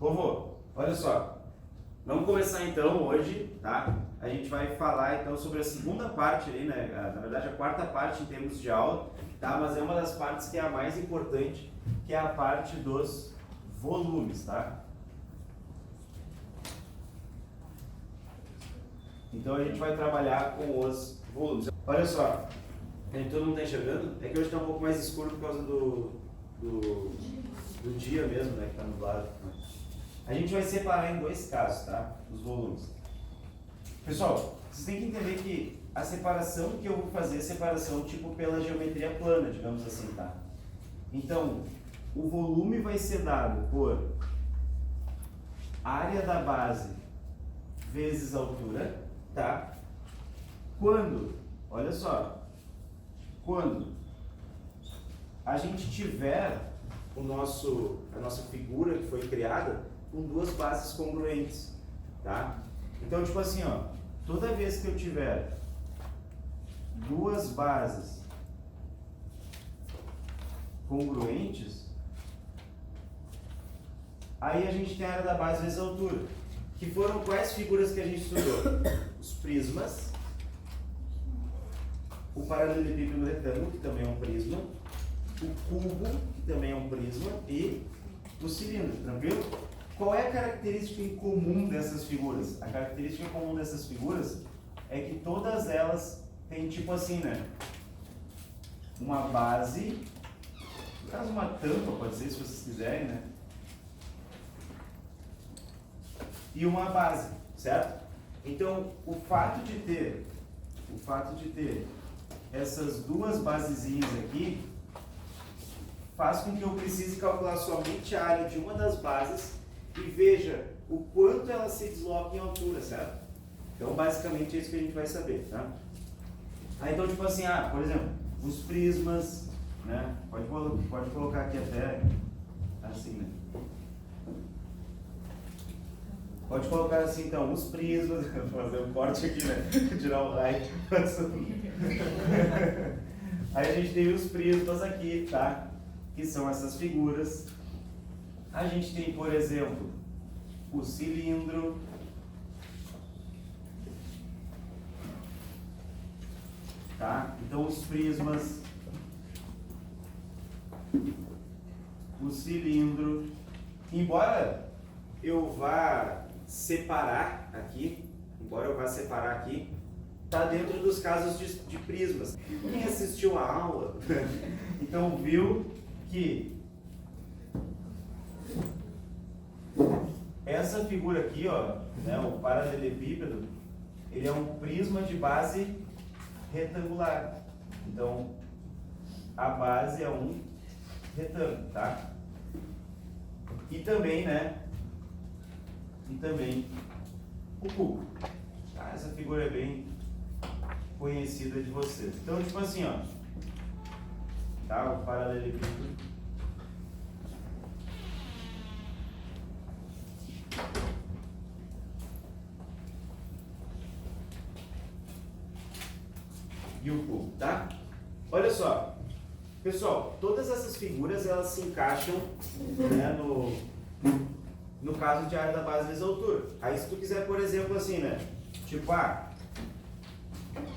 Povo, olha só, vamos começar então hoje, tá? A gente vai falar então sobre a segunda parte aí, né? Na verdade a quarta parte em termos de aula, tá? Mas é uma das partes que é a mais importante, que é a parte dos volumes, tá? Então a gente vai trabalhar com os volumes. Olha só, todo mundo tá enxergando? É que hoje tá um pouco mais escuro por causa do dia mesmo, né? Que tá nublado. A gente vai separar em dois casos, tá? Os volumes. Pessoal, vocês têm que entender que a separação que eu vou fazer é separação tipo pela geometria plana, digamos assim, tá? Então, o volume vai ser dado por área da base vezes altura, tá? Quando, olha só, quando a gente tiver a nossa figura que foi criada com duas bases congruentes, tá? Então, tipo assim, ó, toda vez que eu tiver duas bases congruentes, aí a gente tem a área da base vezes a altura. Que foram quais figuras que a gente estudou? Os prismas, o paralelepípedo retângulo, que também é um prisma, o cubo, que também é um prisma, e o cilindro, tranquilo? Qual é a característica em comum dessas figuras? A característica comum dessas figuras é que todas elas têm tipo assim, né? Uma base, no caso uma tampa, pode ser, se vocês quiserem, né? E uma base, certo? Então, o fato de ter essas duas basezinhas aqui faz com que eu precise calcular somente a área de uma das bases e veja o quanto ela se desloca em altura, certo? Então, basicamente, é isso que a gente vai saber, tá? Aí, então, tipo assim, por exemplo, os prismas, né? Pode colocar aqui até assim, né? Pode colocar assim, então, os prismas, vou fazer um corte aqui, né? Tirar o raio. Aí a gente tem os prismas aqui, tá? Que são essas figuras. A gente tem, por exemplo, o cilindro. Tá? Então, os prismas. O cilindro. Embora eu vá separar aqui, tá dentro dos casos de prismas. Quem assistiu a aula, então viu que essa figura aqui, ó, né, o paralelepípedo, ele é um prisma de base retangular. Então, a base é um retângulo, tá? E também, né? E também o cubo. Tá? Essa figura é bem conhecida de vocês. Então, tipo assim, ó, tá? O paralelepípedo. E o cubo, tá? Olha só, pessoal, todas essas figuras elas se encaixam, né, no caso de área da base vezes altura. Aí se tu quiser, por exemplo, assim, né? Tipo,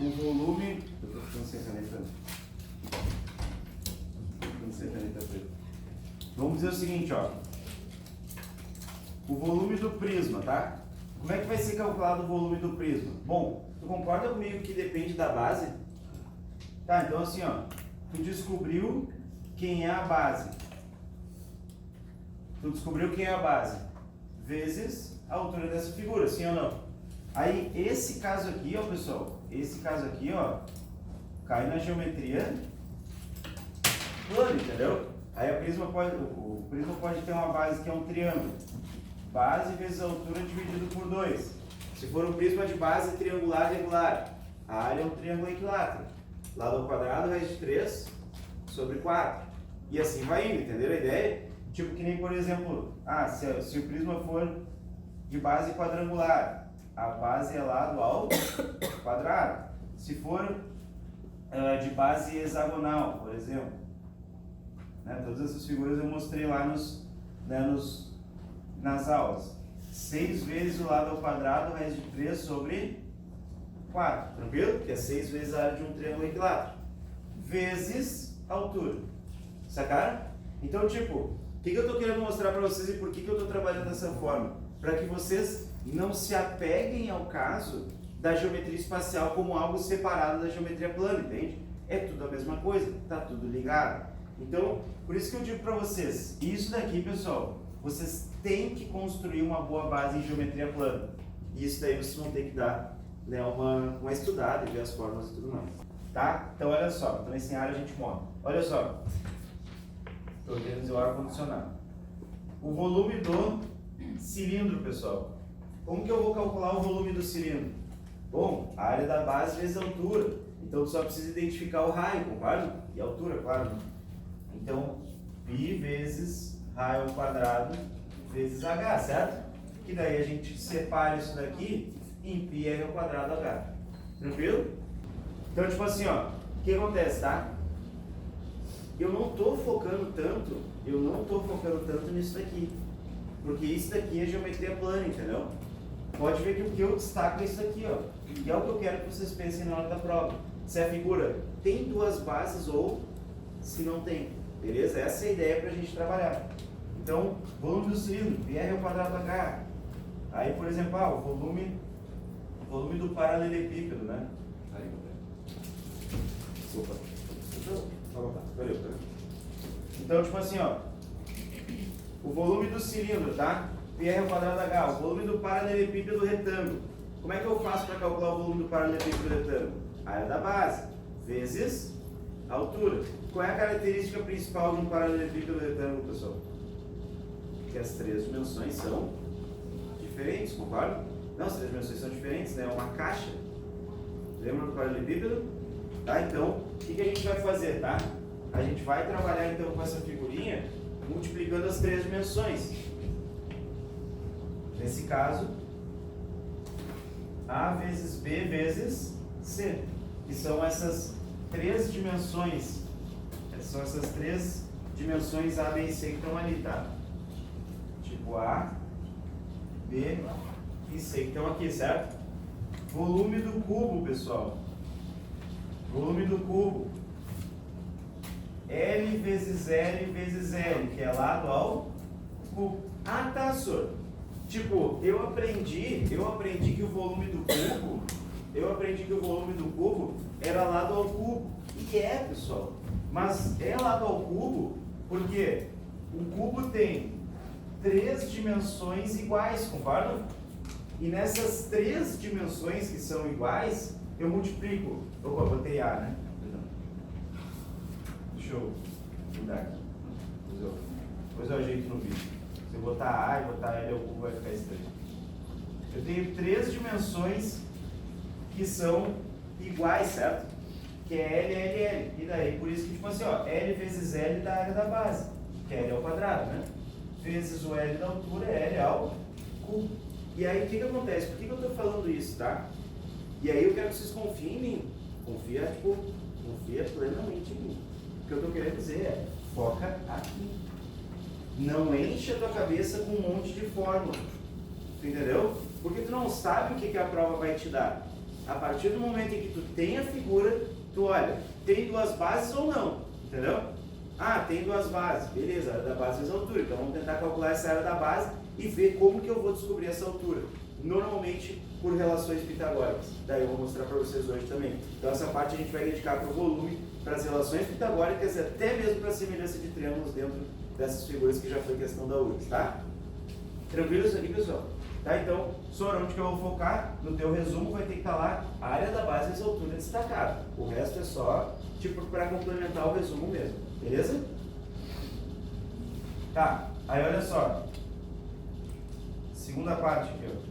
o volume. Eu tô ficando sem caneta. Vamos dizer o seguinte, ó. O volume do prisma, tá? Como é que vai ser calculado o volume do prisma? Bom, tu concorda comigo que depende da base? Tá, então assim, ó. Tu descobriu quem é a base. Vezes a altura dessa figura, sim ou não? Aí, esse caso aqui, ó, pessoal, cai na geometria plana, entendeu? Aí o prisma pode ter uma base que é um triângulo. Base vezes a altura dividido por 2. Se for um prisma de base triangular regular, a área é um triângulo equilátero. Lado ao quadrado, raiz de 3 sobre 4. E assim vai indo, entenderam a ideia? Tipo que nem, por exemplo, se o prisma for de base quadrangular, a base é lado ao quadrado. Se for de base hexagonal, por exemplo, né, todas essas figuras eu mostrei lá nos nas aulas? 6 vezes o lado ao quadrado, raiz de 3 sobre 4, tranquilo? Que é 6 vezes a área de um triângulo equilátero, vezes a altura. Sacaram? Então, tipo, o que eu estou querendo mostrar para vocês e por que eu estou trabalhando dessa forma? Para que vocês não se apeguem ao caso da geometria espacial como algo separado da geometria plana, entende? É tudo a mesma coisa, tá tudo ligado. Então, por isso que eu digo para vocês, isso daqui, pessoal, vocês têm que construir uma boa base em geometria plana. E isso daí vocês vão ter que dar, né, uma estudada e ver as formas e tudo mais. Tá? Então, olha só, então nesse área a gente monta. Olha só, estou querendo dizer o ar-condicionado. O volume do cilindro, pessoal. Como que eu vou calcular o volume do cilindro? Bom, a área da base vezes a altura. Então, tu só precisa identificar o raio, concorda? E a altura, claro. Então, π vezes raio ao quadrado vezes h, certo? Que daí a gente separa isso daqui em πr ao quadrado h. Tranquilo? Então, tipo assim, ó, o que acontece, tá? Eu não estou focando tanto nisso daqui. Porque isso daqui é geometria plana, entendeu? Pode ver que o que eu destaco é isso aqui, ó. Que é o que eu quero que vocês pensem na hora da prova. Se a figura tem duas bases ou se não tem. Beleza? Essa é a ideia para a gente trabalhar. Então, volume do cilindro, πr ao quadrado h. Aí, por exemplo, o volume do paralelepípedo, né? Aí, opa. Valeu. Então, tipo assim, ó. O volume do cilindro, tá? πr ao quadrado h. O volume do paralelepípedo retângulo. Como é que eu faço para calcular o volume do paralelepípedo retângulo? A área da base vezes a altura. Qual é a característica principal de um paralelepípedo retângulo, pessoal? Que as três dimensões são diferentes, concorda? Não, as três dimensões são diferentes, né? É uma caixa. Lembra do paralelepípedo? Tá? Então, o que a gente vai fazer, tá? A gente vai trabalhar então com essa figurinha multiplicando as três dimensões. Nesse caso, A vezes B vezes C, que são essas três dimensões. São essas três dimensões A, B e C que estão ali, tá? Tipo A, B e C que estão aqui, certo? Volume do cubo, pessoal. Volume do cubo. L vezes L vezes L, que é lado ao cubo. Ah, tá, senhor. Tipo, eu aprendi que o volume do cubo, era lado ao cubo. E é, pessoal. Mas é lado ao cubo porque o cubo tem três dimensões iguais, concordam? E nessas três dimensões que são iguais, eu multiplico. Opa, botei A, né? Deixa eu mudar aqui. Depois eu ajeito no vídeo. Se eu botar A e botar L ao cubo vai ficar estranho. Eu tenho três dimensões que são iguais, certo? Que é L, L, L. E daí, por isso que, tipo assim, ó, L vezes L da área da base, que é L ao quadrado, né? Vezes o L da altura é L ao cubo. E aí, o que acontece? Por que eu estou falando isso, tá? E aí eu quero que vocês confiem em mim. Confia plenamente em mim. O que eu estou querendo dizer é, foca aqui. Não enche a tua cabeça com um monte de fórmula. Entendeu? Porque tu não sabe o que a prova vai te dar. A partir do momento em que tu tem a figura, tu olha, tem duas bases ou não? Entendeu? Ah, tem duas bases. Beleza, a área da base vezes a altura. Então vamos tentar calcular essa área da base e ver como que eu vou descobrir essa altura. Normalmente por relações pitagóricas. Daí eu vou mostrar para vocês hoje também. Então essa parte a gente vai dedicar para o volume, para as relações pitagóricas e até mesmo para a semelhança de triângulos dentro dessas figuras que já foi questão da URGS, tá? Tranquilo isso aqui, pessoal? Tá? Então, Sora, onde que eu vou focar? No teu resumo vai ter que estar lá a área da base vezes a altura destacada. O resto é só, tipo, para complementar o resumo mesmo. Beleza? Tá, aí olha só. Segunda parte aqui, ó.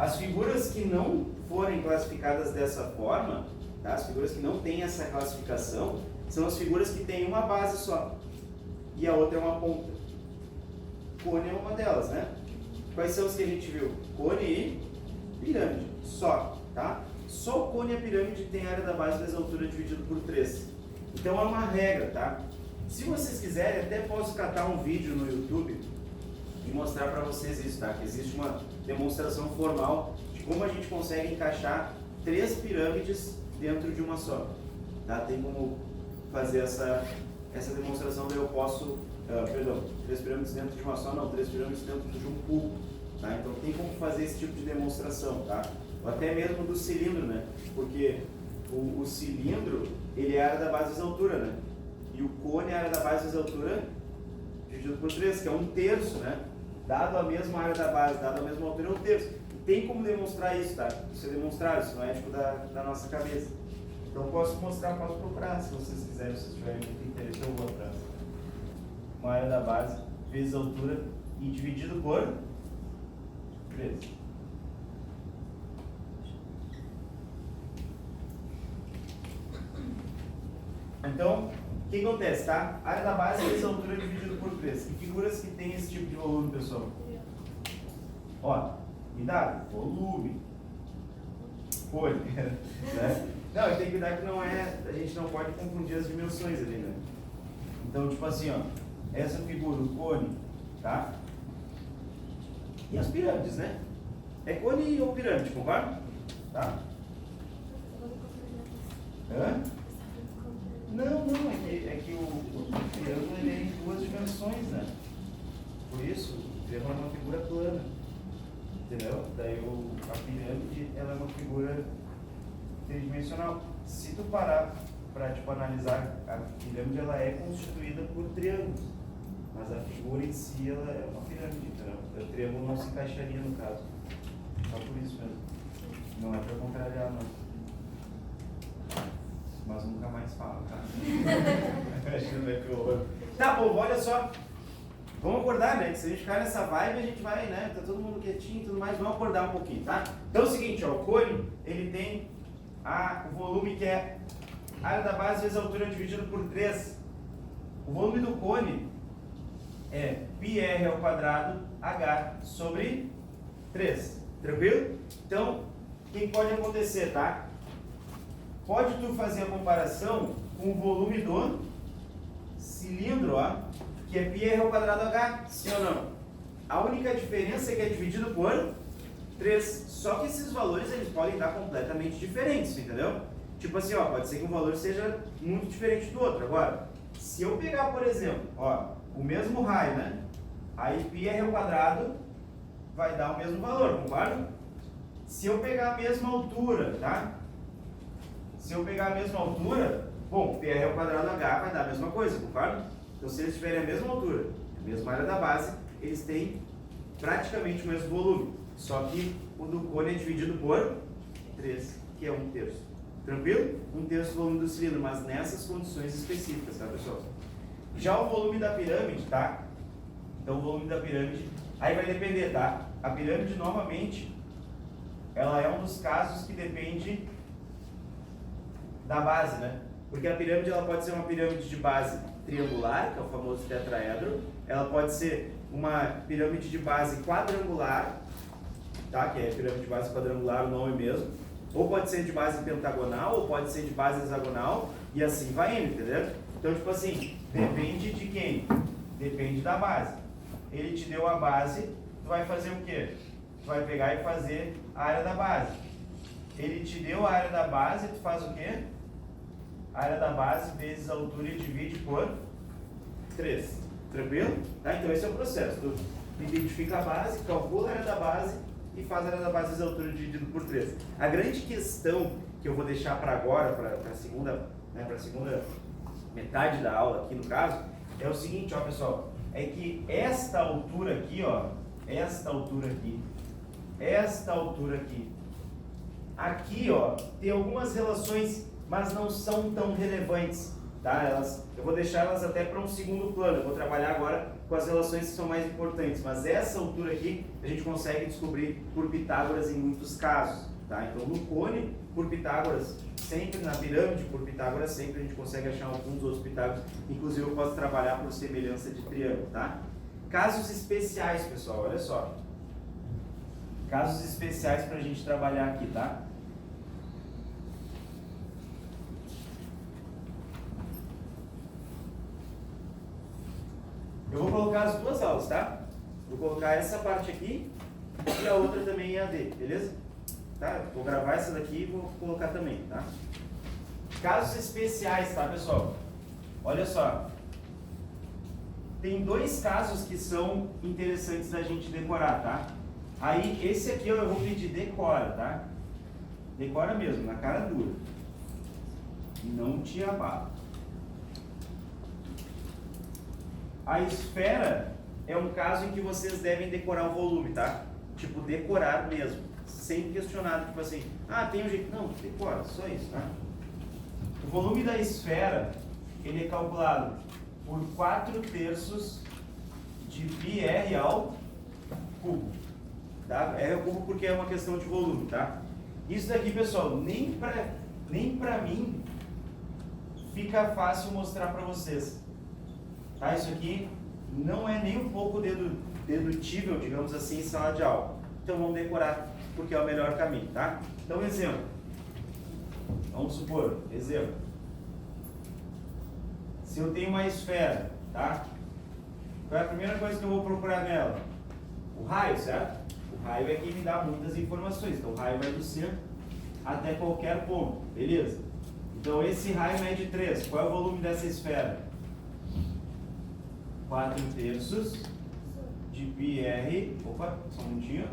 As figuras que não forem classificadas dessa forma, tá? As figuras que não têm essa classificação, são as figuras que têm uma base só e a outra é uma ponta. Cone é uma delas, né? Quais são os que a gente viu? Cone e pirâmide, só, tá? Só o cone e a pirâmide tem área da base vezes a altura dividido por 3. Então é uma regra, tá? Se vocês quiserem, até posso catar um vídeo no YouTube e mostrar para vocês isso, tá? Que existe uma demonstração formal de como a gente consegue encaixar 3 pirâmides dentro de uma só, tá? Tem como fazer essa demonstração, daí eu posso, 3 pirâmides dentro de uma só, não, 3 pirâmides dentro de um cubo, tá? Então tem como fazer esse tipo de demonstração, tá? Ou até mesmo do cilindro, né? Porque o cilindro, ele é a área da base vezes a altura, né? E o cone é a área da base vezes a altura dividido por 3, que é 1/3, né? Dado a mesma área da base, dado a mesma altura, é 1/3. E tem como demonstrar isso, tá? Isso é demonstrável, isso não é tipo da nossa cabeça. Então posso mostrar, posso procurar, se vocês quiserem, se tiverem muito interesse, eu vou atrás. Uma área da base vezes a altura e dividido por 3. Então, o que acontece, tá? A área da base vezes a altura dividido por 3. Que figuras que tem esse tipo de volume, pessoal? Ó, cuidado, volume. Cone, né? Não, tem que cuidar que não é, a gente não pode confundir as dimensões ali, né? Então, tipo assim, ó, essa figura, o cone, tá? E as pirâmides, né? É cone ou pirâmide, concorda? Tá? Hã? Não, é que o triângulo ele é em 2 dimensões, né? Por isso, o triângulo é uma figura plana, entendeu? Daí a pirâmide ela é uma figura tridimensional. Se tu parar para tipo, analisar, a pirâmide ela é constituída por triângulos, mas a figura em si ela é uma pirâmide, entendeu? O triângulo não se encaixaria no caso. Só por isso mesmo. Não é para contrariar, não. Mas nunca mais fala, tá? Tá bom, olha só. Vamos acordar, né? Que se a gente ficar nessa vibe, a gente vai, né? Tá todo mundo quietinho e tudo mais, vamos acordar um pouquinho, tá? Então é o seguinte, ó, o cone, ele tem o volume que é a área da base vezes a altura dividido por 3. O volume do cone é πr ao quadrado h sobre 3. Tranquilo? Então, o que pode acontecer, tá? Pode tu fazer a comparação com o volume do cilindro, ó, que é πr ao quadrado h, sim ou não? A única diferença é que é dividido por 3. Só que esses valores eles podem dar completamente diferentes, entendeu? Tipo assim, ó, pode ser que um valor seja muito diferente do outro. Agora, se eu pegar, por exemplo, ó, o mesmo raio, né? Aí πr ao quadrado vai dar o mesmo valor, concorda? Se eu pegar a mesma altura, tá? Se eu pegar a mesma altura, bom, πr ao quadrado h vai dar a mesma coisa, concorda? Então, se eles tiverem a mesma altura, a mesma área da base, eles têm praticamente o mesmo volume. Só que o do cone é dividido por 3, que é 1/3. Tranquilo? 1/3 do volume do cilindro, mas nessas condições específicas, tá, pessoal? Já o volume da pirâmide, tá? Então, o volume da pirâmide, aí vai depender, tá? A pirâmide, novamente, ela é um dos casos que depende da base, né? Porque a pirâmide, ela pode ser uma pirâmide de base triangular, que é o famoso tetraedro. Ela pode ser uma pirâmide de base quadrangular, tá? Que é pirâmide de base quadrangular, o nome mesmo. Ou pode ser de base pentagonal, ou pode ser de base hexagonal, e assim vai indo, entendeu? Então, tipo assim, depende de quem? Depende da base. Ele te deu a base, tu vai fazer o quê? Tu vai pegar e fazer a área da base. Ele te deu a área da base, tu faz o quê? A área da base vezes a altura e divide por 3. Tranquilo? Tá? Então esse é o processo. Tu identifica a base, calcula a área da base e faz a área da base vezes a altura dividido por 3. A grande questão que eu vou deixar para agora, para a segunda metade da aula aqui no caso, é o seguinte, ó pessoal, é que esta altura aqui, ó, esta altura aqui, aqui, ó, tem algumas relações, mas não são tão relevantes, tá? Eu vou deixar elas até para um segundo plano, eu vou trabalhar agora com as relações que são mais importantes, mas essa altura aqui a gente consegue descobrir por Pitágoras em muitos casos, tá? Então no cone, por Pitágoras, sempre na pirâmide, por Pitágoras, sempre a gente consegue achar alguns outros Pitágoras, inclusive eu posso trabalhar por semelhança de triângulo, tá? Casos especiais, pessoal, olha só. Casos especiais para a gente trabalhar aqui, tá? Eu vou colocar as duas aulas, tá? Vou colocar essa parte aqui e a outra também em AD, beleza? Tá? Vou gravar essa daqui e vou colocar também, tá? Casos especiais, tá, pessoal? Olha só. Tem dois casos que são interessantes da gente decorar, tá? Aí, esse aqui eu vou pedir decora, tá? Decora mesmo, na cara dura. Não te abala. A esfera é um caso em que vocês devem decorar o volume, tá? Tipo, decorar mesmo. Sem questionar, tipo assim, ah, tem um jeito. Não, decora, só isso, tá? O volume da esfera, ele é calculado por 4/3 de πr ao cubo. Tá? R ao cubo porque é uma questão de volume, tá? Isso daqui, pessoal, nem pra mim fica fácil mostrar pra vocês. Tá? Isso aqui não é nem um pouco dedutível, digamos assim, em sala de aula. Então vamos decorar porque é o melhor caminho, tá? Então, exemplo. Vamos supor, exemplo. Se eu tenho uma esfera, tá? Qual é a primeira coisa que eu vou procurar nela? O raio, certo? O raio é que me dá muitas informações. Então, o raio vai do centro até qualquer ponto, beleza? Então, esse raio mede 3. Qual é o volume dessa esfera? 4/3 de πr. Opa, só um minutinho.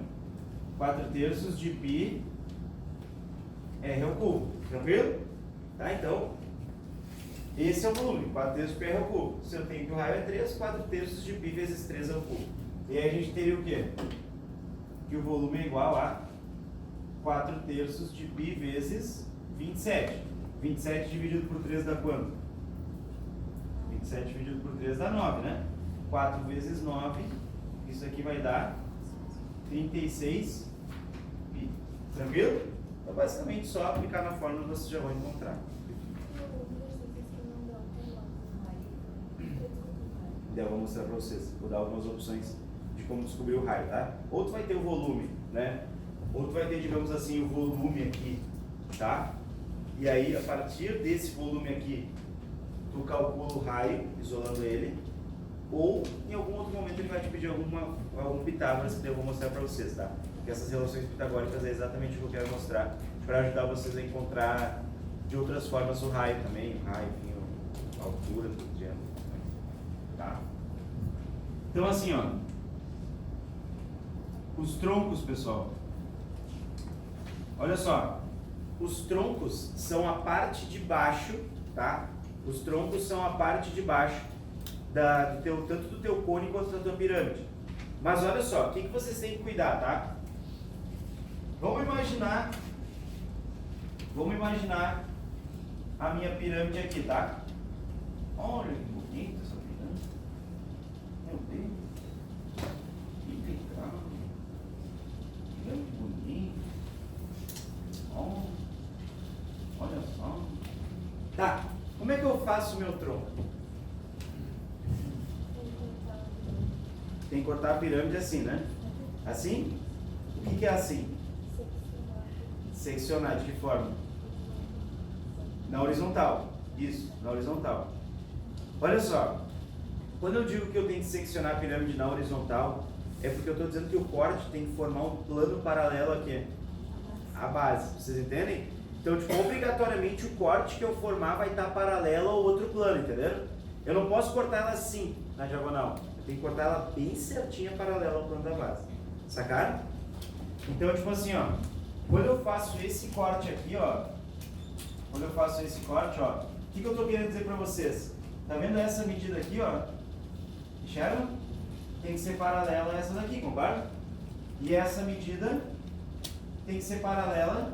4/3 de π r ao cubo. Tranquilo? Tá, então, esse é o volume, 4/3 de π r ao cubo. Se eu tenho que o raio é 3, 4/3 de π vezes 3 ao cubo. E aí a gente teria o quê? Que o volume é igual a 4/3 de π vezes 27. 27 dividido por 3 dá quanto? 27 dividido por 3 dá 9, né? 4 vezes 9, isso aqui vai dar 36 π. Tranquilo? Então, basicamente, só aplicar na fórmula que vocês já vão encontrar. Eu vou mostrar para vocês. Vou dar algumas opções de como descobrir o raio, tá? Outro vai ter o volume, né? Outro vai ter, digamos assim, o volume aqui, tá? E aí, a partir desse volume aqui, tu calcula o raio, isolando ele. Ou, em algum outro momento, ele vai te pedir algum Pitágoras, que eu vou mostrar para vocês, tá? Porque essas relações pitagóricas é exatamente o que eu quero mostrar, para ajudar vocês a encontrar de outras formas o raio também, o raio, enfim, a altura do gênero, tá? Então, assim, ó, os troncos, pessoal, olha só, os troncos são a parte de baixo, tá? Os troncos são a parte de baixo tanto do teu cone quanto da tua pirâmide. Mas olha só, o que vocês têm que cuidar, tá? Vamos imaginar a minha pirâmide aqui, tá? Olha que bonita essa pirâmide. Meu Deus. Que legal. Pirâmide bonita. Olha só. Tá, como é que eu faço o meu tronco? Tem que cortar a pirâmide assim, né? Assim? O que é assim? Seccionar. De que forma? Na horizontal. Isso, na horizontal. Olha só. Quando eu digo que eu tenho que seccionar a pirâmide na horizontal, é porque eu estou dizendo que o corte tem que formar um plano paralelo aqui. À base. Vocês entendem? Então, tipo, obrigatoriamente o corte que eu formar vai estar paralelo ao outro plano, entendeu? Eu não posso cortar ela assim, na diagonal. Tem que cortar ela bem certinha, paralela ao plano da base. Sacaram? Então, tipo assim, ó. Quando eu faço esse corte aqui, ó. O que eu tô querendo dizer pra vocês? Tá vendo essa medida aqui, ó? Enxergam? Tem que ser paralela a essa daqui, concorda? E essa medida tem que ser paralela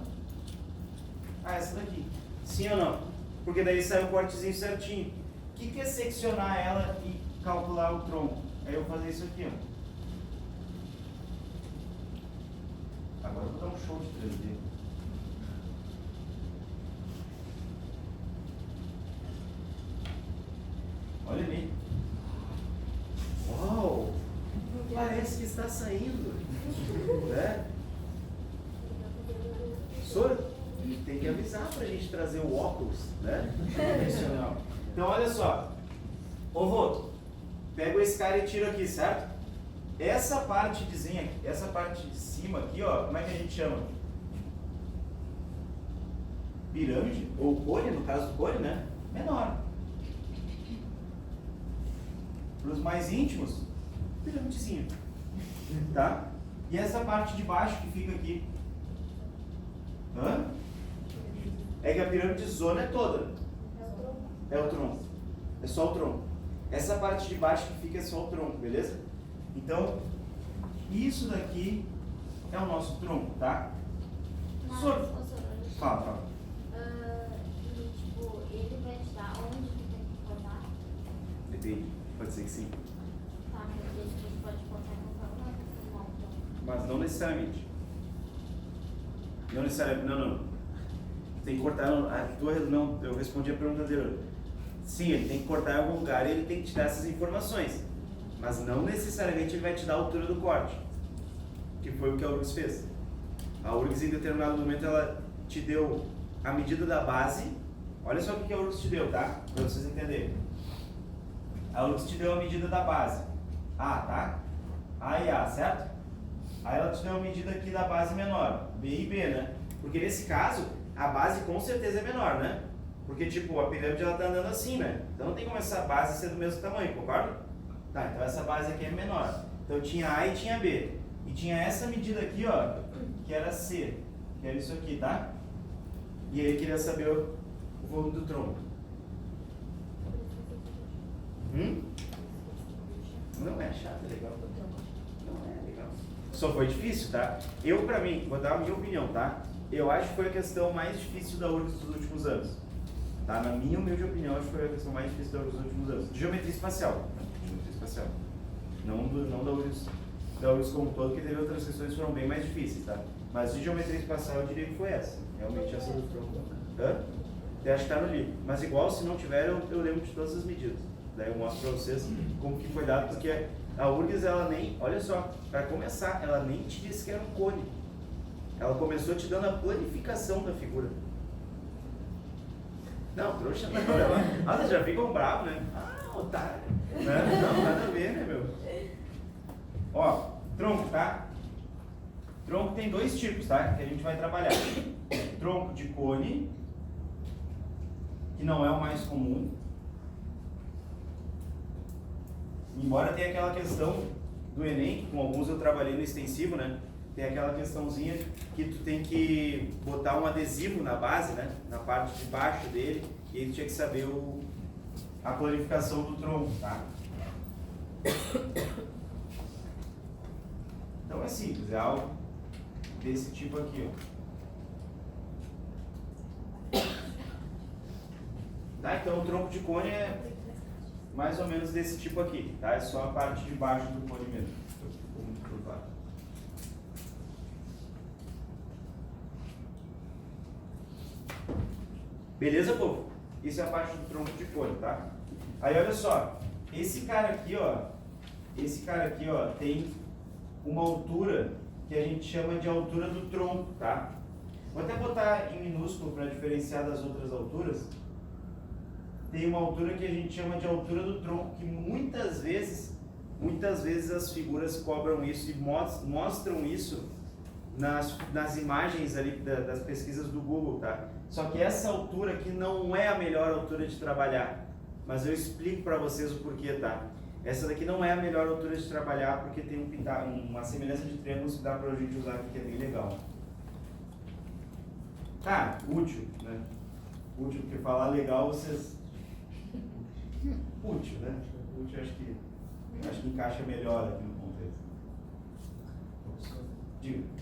a essa daqui. Sim ou não? Porque daí sai o cortezinho certinho. O que é seccionar ela e calcular o tronco? Aí eu vou fazer isso aqui, ó. Agora eu vou dar um show de 3D. Olha ali. Uau! Parece que está saindo. Né? Professor, tem que avisar pra gente trazer o óculos, né? Profissional. Então, olha só. Ô, vô, pego esse cara e tiro aqui, certo? Essa partezinha aqui, essa parte de cima aqui, ó, como é que a gente chama? Pirâmide, ou cone, no caso do cone, né? Menor. Para os mais íntimos, pirâmidezinha. Tá? E essa parte de baixo que fica aqui? Hã? É que a pirâmide zona é toda. É o tronco. É só o tronco. Essa parte de baixo que fica é só o tronco, beleza? Então, isso daqui é o nosso tronco, tá? Fala. E tipo, ele vai te dar onde tu tem que cortar? Depende, pode ser que sim. Tá, mas você pode cortar em qualquer lugar, Mas não necessariamente. Não necessariamente, não. Tem que cortar, não, eu respondi a pergunta anterior. Sim, ele tem que cortar em algum lugar e ele tem que te dar essas informações. Mas não necessariamente ele vai te dar a altura do corte. Que foi o que a URGS fez. A URGS em determinado momento ela te deu a medida da base. Olha só o que a URGS te deu, tá? Para vocês entenderem. A URGS te deu a medida da base. A, tá? A e A, certo? Aí ela te deu a medida aqui da base menor, B e B, né? Porque nesse caso, a base com certeza é menor, né? Porque, tipo, a pirâmide ela tá andando assim, né? Então não tem como essa base ser do mesmo tamanho, concorda? Tá, então essa base aqui é menor. Então tinha A e tinha B. E tinha essa medida aqui, ó, que era C, que era isso aqui, tá? E ele queria saber o volume do tronco. Não é chato, é legal. Não é legal. Só foi difícil, tá? Pra mim, vou dar a minha opinião, tá? Eu acho que foi a questão mais difícil da URGS dos últimos anos. Tá? Na minha humilde opinião, acho que foi a questão mais difícil da URGS dos últimos anos. De geometria espacial. Geometria espacial. Não da URGS. Da URGS como um todo, que teve outras questões que foram bem mais difíceis, tá? Mas de geometria espacial eu diria que foi essa. Realmente essa do tronco. Eu acho que tá no livro. Mas igual, se não tiver, eu lembro de todas as medidas. Daí eu mostro pra vocês como que foi dado, porque a URGS, ela nem, olha só, para começar, ela nem te disse que era um cone. Ela começou te dando a planificação da figura. Não, trouxa não. Nossa, já ficam bravos, né? Ah, otário. Né? Não, nada a ver, né, meu? Ó, tronco, tá? Tronco tem dois tipos, tá? Que a gente vai trabalhar. Tronco de cone, que não é o mais comum. Embora tenha aquela questão do Enem, que com alguns eu trabalhei no extensivo, né? Tem aquela questãozinha que tu tem que botar um adesivo na base, né? Na parte de baixo dele, e aí tu tinha que saber a planificação do tronco, tá? Então é simples, é algo desse tipo aqui, ó. Tá? Então o tronco de cone é mais ou menos desse tipo aqui, tá? É só a parte de baixo do cone mesmo. Ficou muito curvado. Beleza, povo? Isso é a parte do tronco de cone, tá? Aí olha só, esse cara aqui, ó, tem uma altura que a gente chama de altura do tronco, tá? Vou até botar em minúsculo para diferenciar das outras alturas. Tem uma altura que a gente chama de altura do tronco, que muitas vezes as figuras cobram isso e mostram isso nas imagens ali das pesquisas do Google, tá? Só que essa altura aqui não é a melhor altura de trabalhar, mas eu explico para vocês o porquê, tá? Essa daqui não é a melhor altura de trabalhar porque tem uma semelhança de triângulos que dá pra gente usar aqui, que é bem legal. Tá, útil, né? Útil, porque falar legal vocês... Útil, né? Útil acho que encaixa melhor aqui no contexto. Diga.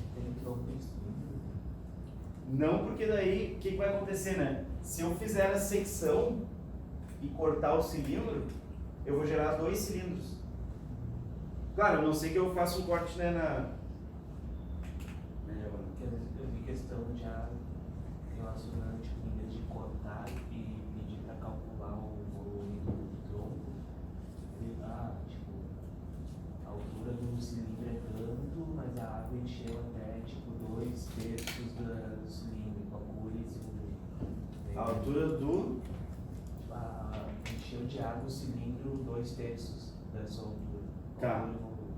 Não, porque daí o que vai acontecer, né? Se eu fizer a secção e cortar o cilindro, eu vou gerar 2 cilindros. Claro, a não ser que eu faça um corte, né, Eu vi questão já relacionando, tipo, em vez de cortar e pedir para calcular o volume do tronco, tipo, a altura do cilindro é tanto, mas a água encheu até, tipo, 2/3 do cilindro, calcule-se a altura do... encheu de água o cilindro 2/3. dessa altura. Tá. Altura e volume.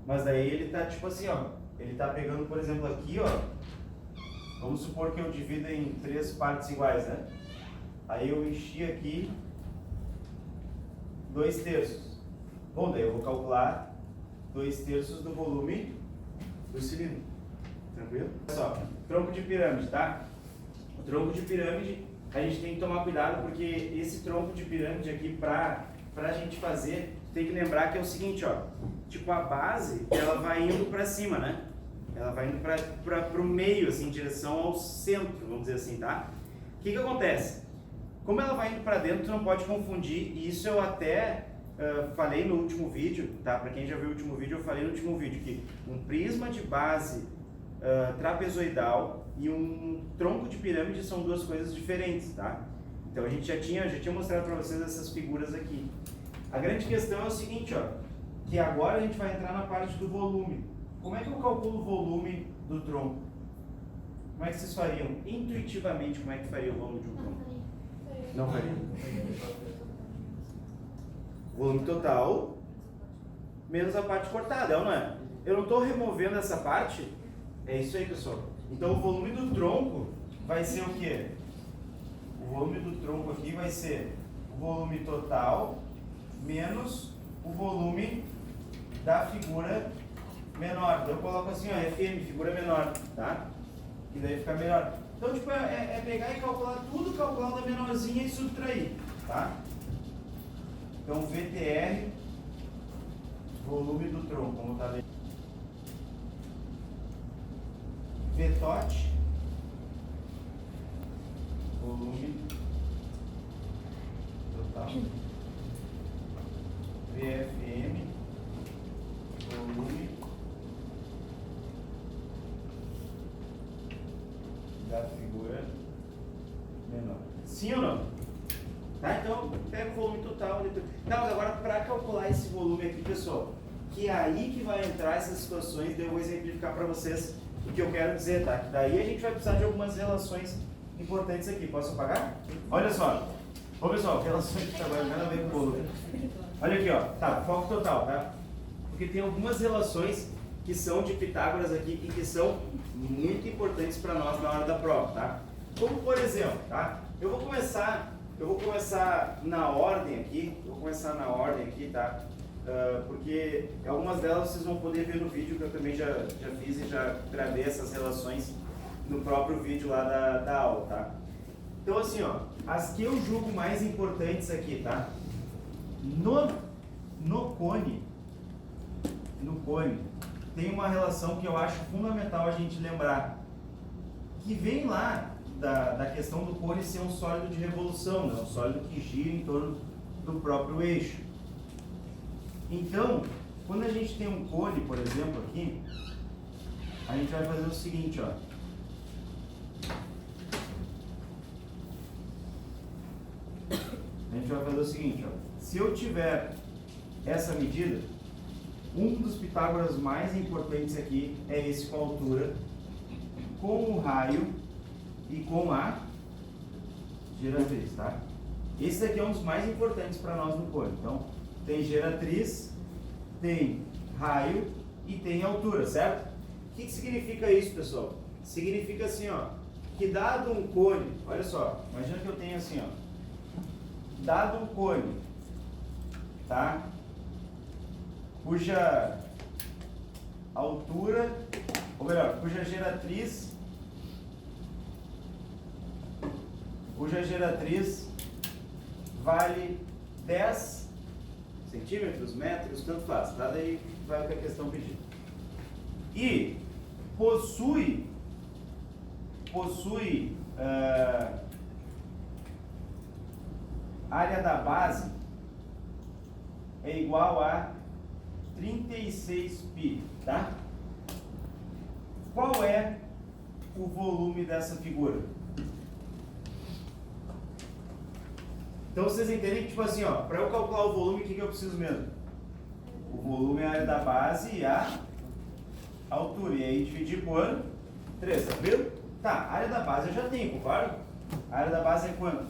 Mas daí ele tá tipo assim, ó. Ele tá pegando, por exemplo, aqui, ó. Vamos supor que eu divido em 3 partes iguais, né? Aí eu enchi aqui 2/3. Bom, daí eu vou calcular 2/3 do volume do cilindro. Tranquilo? Olha só, tronco de pirâmide, tá? O tronco de pirâmide, a gente tem que tomar cuidado porque esse tronco de pirâmide aqui, pra gente fazer, tem que lembrar que é o seguinte, ó. Tipo, a base, ela vai indo pra cima, né? Ela vai indo pro meio, assim, em direção ao centro, vamos dizer assim, tá? O que que acontece? Como ela vai indo pra dentro, tu não pode confundir, e isso eu até falei no último vídeo, tá? Pra quem já viu o último vídeo, eu falei no último vídeo que um prisma de base trapezoidal e um tronco de pirâmide são duas coisas diferentes, tá? Então a gente já tinha mostrado para vocês essas figuras aqui. A grande questão é o seguinte, ó, que agora a gente vai entrar na parte do volume. Como é que eu calculo o volume do tronco? Como é que vocês fariam? Intuitivamente, como é que faria o volume de um tronco? Não faria. Volume total menos a parte cortada, é ou não é? Eu não estou removendo essa parte. É isso aí, pessoal. Então o volume do tronco vai ser o quê? O volume do tronco aqui vai ser o volume total menos o volume da figura menor. Então eu coloco assim, ó, FM, figura menor, tá? E daí fica melhor. Então, tipo, é pegar e calcular tudo, calcular da menorzinha e subtrair, tá? Então, VTR, volume do tronco, vamos botar ali. VTOT, volume total. VFM, volume da figura menor. Sim ou não? Tá? Então, pega o volume total. Tá, mas agora para calcular esse volume aqui, pessoal, que é aí que vai entrar essas situações, daí eu vou exemplificar para vocês o que eu quero dizer, tá? Que daí a gente vai precisar de algumas relações importantes aqui. Posso apagar? Olha só. Ô pessoal, relações de trabalho, nada a ver com o volume. Olha aqui, ó. Tá, foco total, tá? Porque tem algumas relações que são de Pitágoras aqui e que são muito importantes para nós na hora da prova, tá? Como por exemplo, tá? Eu vou começar na ordem aqui, tá? Porque algumas delas vocês vão poder ver no vídeo que eu também já fiz e já gravei essas relações no próprio vídeo lá da aula, tá? Então assim, ó, as que eu julgo mais importantes aqui, tá? No cone, tem uma relação que eu acho fundamental a gente lembrar, que vem lá da questão do cone ser um sólido de revolução, né? Um sólido que gira em torno do próprio eixo. Então, quando a gente tem um cone, por exemplo, aqui, a gente vai fazer o seguinte, ó. A gente vai fazer o seguinte, ó. Se eu tiver essa medida, um dos Pitágoras mais importantes aqui é esse com a altura, com o raio e com a geratriz, tá? Esse daqui é um dos mais importantes para nós no cone. Então, tem geratriz, tem raio e tem altura, certo? O que significa isso, pessoal? Significa assim, ó, que dado um cone, olha só, imagina que eu tenho assim, ó, dado um cone, tá? Cuja altura, ou melhor, cuja geratriz vale 10 centímetros, metros, tanto faz, tá? Daí vai o que a questão pedir. E possui área da base é igual a 36 π, tá? Qual é o volume dessa figura? Então vocês entendem que, tipo assim, ó, para eu calcular o volume, o que eu preciso mesmo? O volume é a área da base e a altura. E aí dividir por 3, tá vendo? Tá, a área da base eu já tenho, concorda? A área da base é quanto?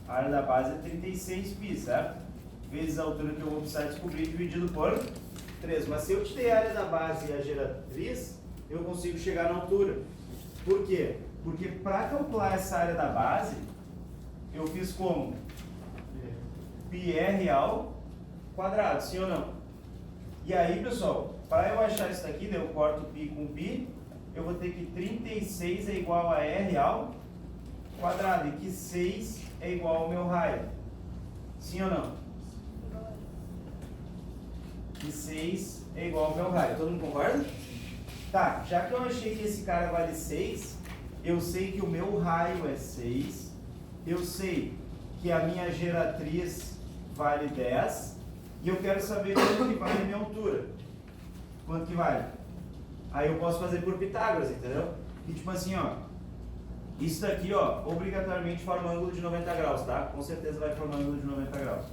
A área da base é 36 π, certo? vezes a altura que eu vou precisar descobrir dividido por 3. Mas se eu te dei a área da base e a geratriz, eu consigo chegar na altura. Por quê? Porque para calcular essa área da base, eu fiz como? πr ao quadrado, sim ou não? E aí, pessoal, para eu achar isso daqui, eu corto π com π, eu vou ter que 36 é igual a r ao quadrado, e que 6 é igual ao meu raio. Sim ou não? Que 6 é igual ao meu raio. Todo mundo concorda? Tá, já que eu achei que esse cara vale 6, eu sei que o meu raio é 6, eu sei que a minha geratriz vale 10, e eu quero saber quanto que vale a minha altura. Quanto que vale? Aí eu posso fazer por Pitágoras, entendeu? E tipo assim, ó, isso daqui, ó, obrigatoriamente forma ângulo de 90 graus, tá? Com certeza vai formar ângulo de 90 graus.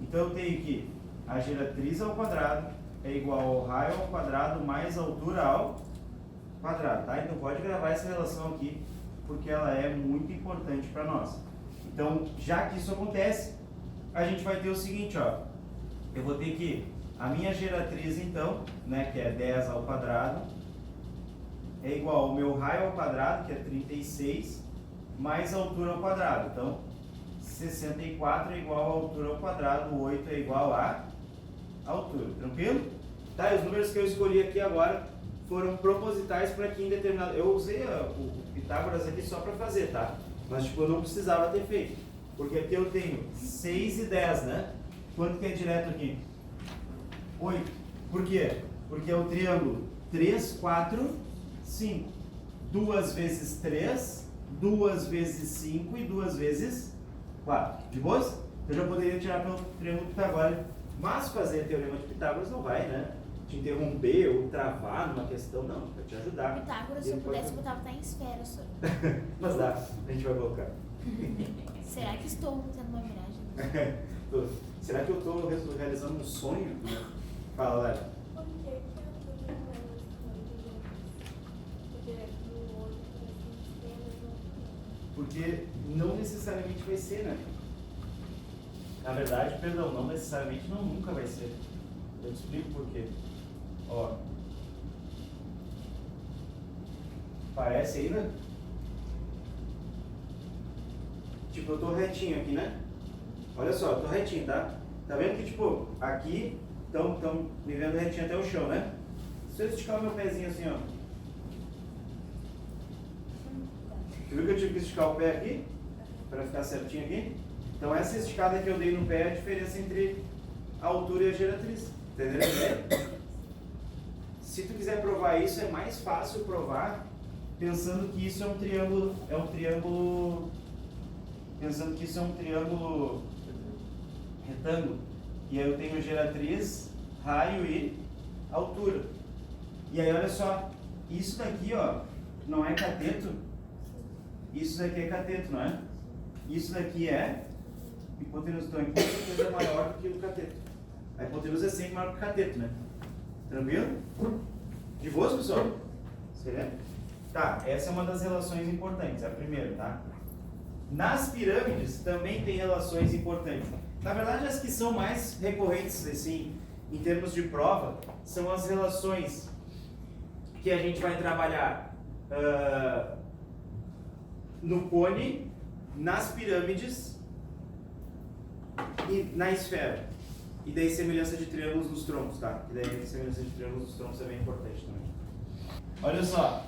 Então eu tenho que a geratriz ao quadrado é igual ao raio ao quadrado mais a altura ao quadrado, tá? Então pode gravar essa relação aqui, porque ela é muito importante para nós. Então, já que isso acontece, a gente vai ter o seguinte, ó, eu vou ter que a minha geratriz, então, né, que é 10 ao quadrado, é igual ao meu raio ao quadrado, que é 36, mais a altura ao quadrado. Então, 64 é igual a altura ao quadrado, 8 é igual a altura. Tranquilo? Tá, e os números que eu escolhi aqui agora foram propositais para que em determinado... Eu usei o Pitágoras aqui só para fazer, tá? Mas, tipo, eu não precisava ter feito. Porque aqui eu tenho 6 e 10, né? Quanto que é direto aqui? 8. Por quê? Porque é o triângulo 3, 4, 5. 2 vezes 3, 2 vezes 5 e 2 vezes 4. De boas? Eu já poderia tirar pelo triângulo pitagórico. Mas fazer teorema de Pitágoras não vai, né? Te interromper ou travar numa questão, não. Vai te ajudar. Pitágoras, se eu pudesse botar em esfera, só. Mas dá, a gente vai colocar. Será que estou tendo uma miragem? Será que eu estou realizando um sonho? Fala, Lara. Por que a altura não é do olho Porque não necessariamente vai ser, né? Na verdade, perdão, não necessariamente não, nunca vai ser. Eu te explico por quê. Ó. Parece aí, né? Tipo, eu tô retinho aqui, né? Olha só, eu tô retinho, tá? Tá vendo que, tipo, aqui estão me vendo retinho até o chão, né? Se eu esticar o meu pezinho assim, ó. Você viu que eu tive que esticar o pé aqui? Para ficar certinho aqui? Então essa esticada que eu dei no pé é a diferença entre a altura e a geratriz. Entendeu? Se tu quiser provar isso, é mais fácil provar pensando que isso é um triângulo, pensando que isso é um triângulo retângulo. E aí eu tenho geratriz, raio e altura. E aí olha só, isso daqui, ó, não é cateto. Isso daqui é cateto, não é? Isso daqui é hipotenusa. Então aqui a hipotenusa é maior do que o cateto. A hipotenusa é sempre maior que o cateto, né? Tranquilo? De boas, pessoal? Você lembra? Tá, essa é uma das relações importantes, é a primeira, tá? Nas pirâmides também tem relações importantes. Na verdade, as que são mais recorrentes, assim, em termos de prova, são as relações que a gente vai trabalhar no cone, nas pirâmides e na esfera. E daí semelhança de triângulos nos troncos, tá? E daí semelhança de triângulos nos troncos é bem importante também. Olha só.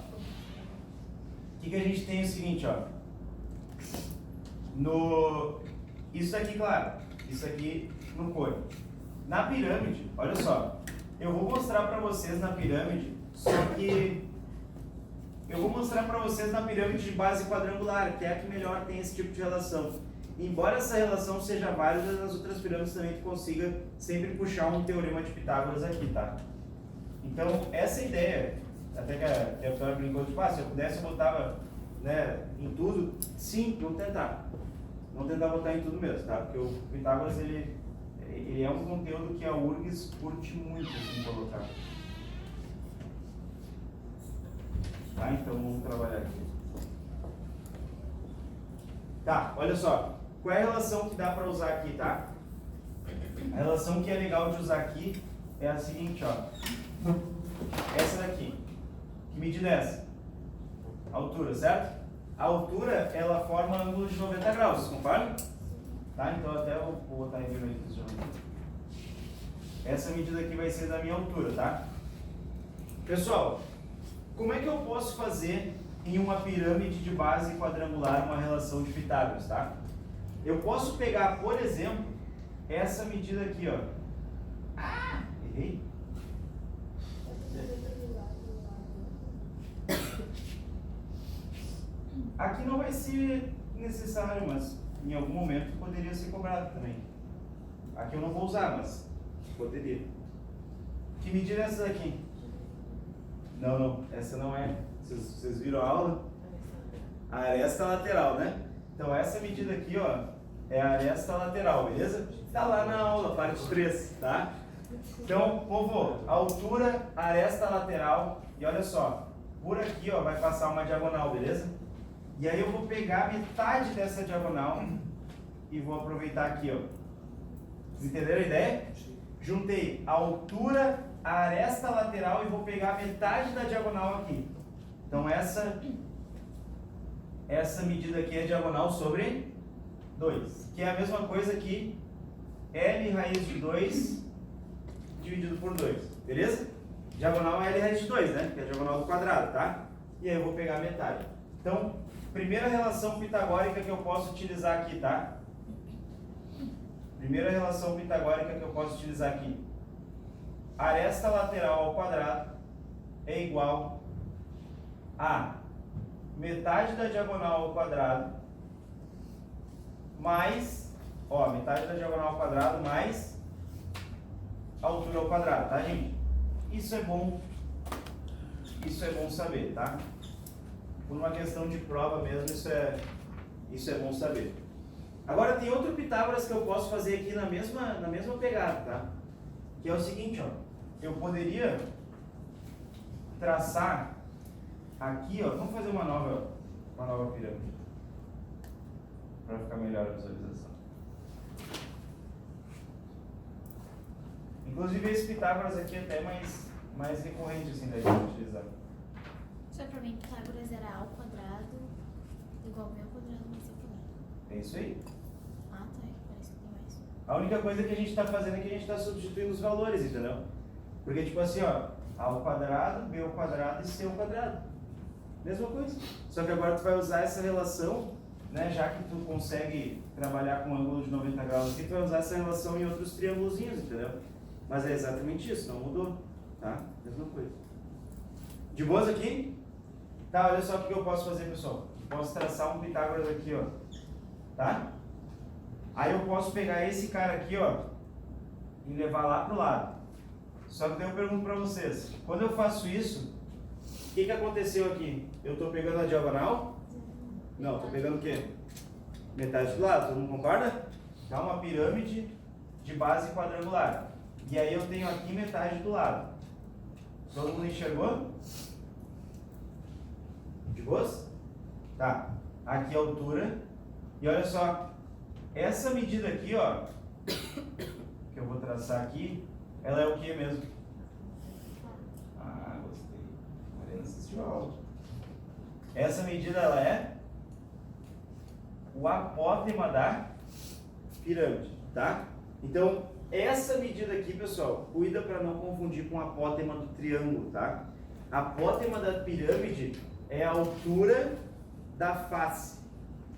O que a gente tem é o seguinte, ó. Isso aqui, claro. Isso aqui no cone. Na pirâmide, olha só. Eu vou mostrar pra vocês na pirâmide, só que eu vou mostrar pra vocês na pirâmide de base quadrangular, que é a que melhor tem esse tipo de relação. Embora essa relação seja válida, nas outras pirâmides também tu consiga sempre puxar um teorema de Pitágoras aqui, tá? Então, essa ideia, até que a Vitória brincou, tipo, se eu pudesse eu botava, né, em tudo, sim, vamos tentar. Vamos tentar botar em tudo mesmo, tá? Porque o Pitágoras, ele é um conteúdo que a URGS curte muito, assim, colocar. Tá, então vamos trabalhar aqui. Tá, olha só. Qual é a relação que dá para usar aqui, tá? A relação que é legal de usar aqui é a seguinte, ó. Essa daqui. Que medida é essa? Altura, certo? A altura, ela forma ângulo de 90 graus, vocês concordam? Tá? Então até eu vou botar em vermelho aqui. Essa medida aqui vai ser da minha altura, tá? Pessoal, como é que eu posso fazer em uma pirâmide de base quadrangular uma relação de Pitágoras, tá? Eu posso pegar, por exemplo, essa medida aqui, ó. Ah, errei. Aqui não vai ser necessário, mas em algum momento poderia ser cobrado também. Aqui eu não vou usar, mas poderia. Que medida é essa daqui? Não, essa não é. Vocês viram a aula? A aresta lateral, né? Então essa medida aqui, ó, é a aresta lateral, beleza? Tá lá na aula, parte 3, tá? Então, povo, altura, aresta lateral, e olha só, por aqui, ó, vai passar uma diagonal, beleza? E aí eu vou pegar metade dessa diagonal e vou aproveitar aqui, ó. Vocês entenderam a ideia? Juntei a altura, a aresta lateral e vou pegar metade da diagonal aqui. Então essa medida aqui é diagonal sobre 2, que é a mesma coisa que L raiz de 2 dividido por 2, beleza? Diagonal é L raiz de 2, né? Que é a diagonal do quadrado, tá? E aí eu vou pegar metade. Então, primeira relação pitagórica que eu posso utilizar aqui, tá? Primeira relação pitagórica que eu posso utilizar aqui. Aresta lateral ao quadrado é igual a metade da diagonal ao quadrado mais, ó, metade da diagonal ao quadrado mais altura ao quadrado, tá, gente? Isso é bom saber, tá? Por uma questão de prova mesmo, isso é bom saber. Agora tem outro Pitágoras que eu posso fazer aqui na mesma pegada, tá? Que é o seguinte, ó. Eu poderia traçar aqui, ó. Vamos fazer uma nova pirâmide para ficar melhor a visualização. Inclusive esse Pitágoras aqui é até mais recorrente assim da gente utilizar. Só pra mim, Pitágoras era A ao quadrado igual B ao quadrado mais ao quadrado. É isso aí. Ah, tá. Parece que tem mais. A única coisa que a gente está fazendo é que a gente está substituindo os valores, entendeu? Porque tipo assim, ó, A ao quadrado, B ao quadrado e C ao quadrado. Mesma coisa. Só que agora tu vai usar essa relação, né? Já que tu consegue trabalhar com um ângulo de 90 graus aqui, tu vai usar essa relação em outros triângulozinhos, entendeu? Mas é exatamente isso, não mudou, tá? Mesma coisa. De boas aqui? Tá, olha só o que eu posso fazer, pessoal. Posso traçar um Pitágoras aqui, ó. Tá? Aí eu posso pegar esse cara aqui, ó, e levar lá pro lado. Só que daí eu pergunto pra vocês, quando eu faço isso, o que aconteceu aqui? Eu tô pegando a diagonal? Não, tô pegando o quê? Metade do lado, todo mundo concorda? Tá, uma pirâmide de base quadrangular. E aí eu tenho aqui metade do lado. Todo mundo enxergou? De boas? Tá. Aqui a altura. E olha só. Essa medida aqui, ó. Que eu vou traçar aqui. Ela é o que mesmo? Ah, gostei. A Mariana assistiu a aula. Essa medida, ela é o apótema da pirâmide, tá? Então, essa medida aqui, pessoal, cuida para não confundir com a apótema do triângulo, tá? A apótema da pirâmide é a altura da face,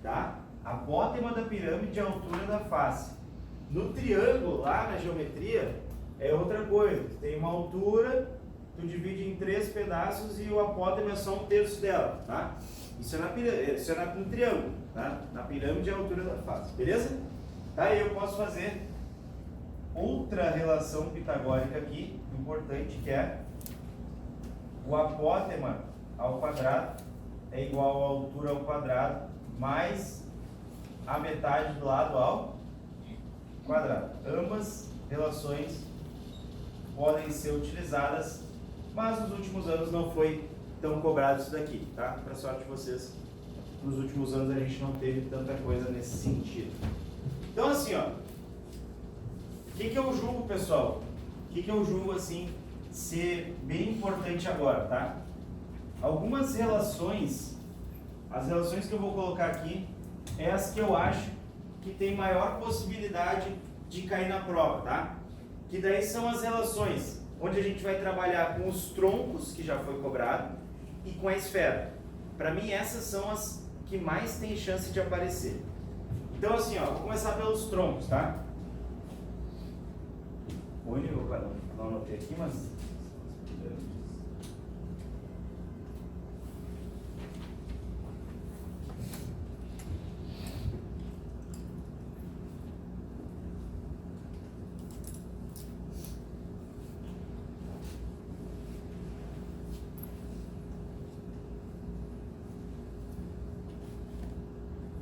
tá? A apótema da pirâmide é a altura da face. No triângulo, lá na geometria, é outra coisa. Tem uma altura, tu divide em 3 pedaços e o apótema é só 1/3 dela, tá? Isso é no triângulo, tá? Na pirâmide é a altura da face, beleza? Tá? Aí eu posso fazer outra relação pitagórica aqui, importante, que é o apótema ao quadrado é igual à altura ao quadrado mais a metade do lado ao quadrado. Ambas relações podem ser utilizadas, mas nos últimos anos não foi tão cobrado isso daqui, tá? Para sorte de vocês, nos últimos anos a gente não teve tanta coisa nesse sentido. Então assim, ó, que eu julgo, pessoal? O que eu julgo, assim, ser bem importante agora, tá? Algumas relações, as relações que eu vou colocar aqui, é as que eu acho que tem maior possibilidade de cair na prova, tá? Que daí são as relações onde a gente vai trabalhar com os troncos, que já foi cobrado, e com a esfera. Para mim, essas são as que mais tem chance de aparecer. Então, assim, ó, vou começar pelos troncos, tá? Onde eu não anotei aqui, mas...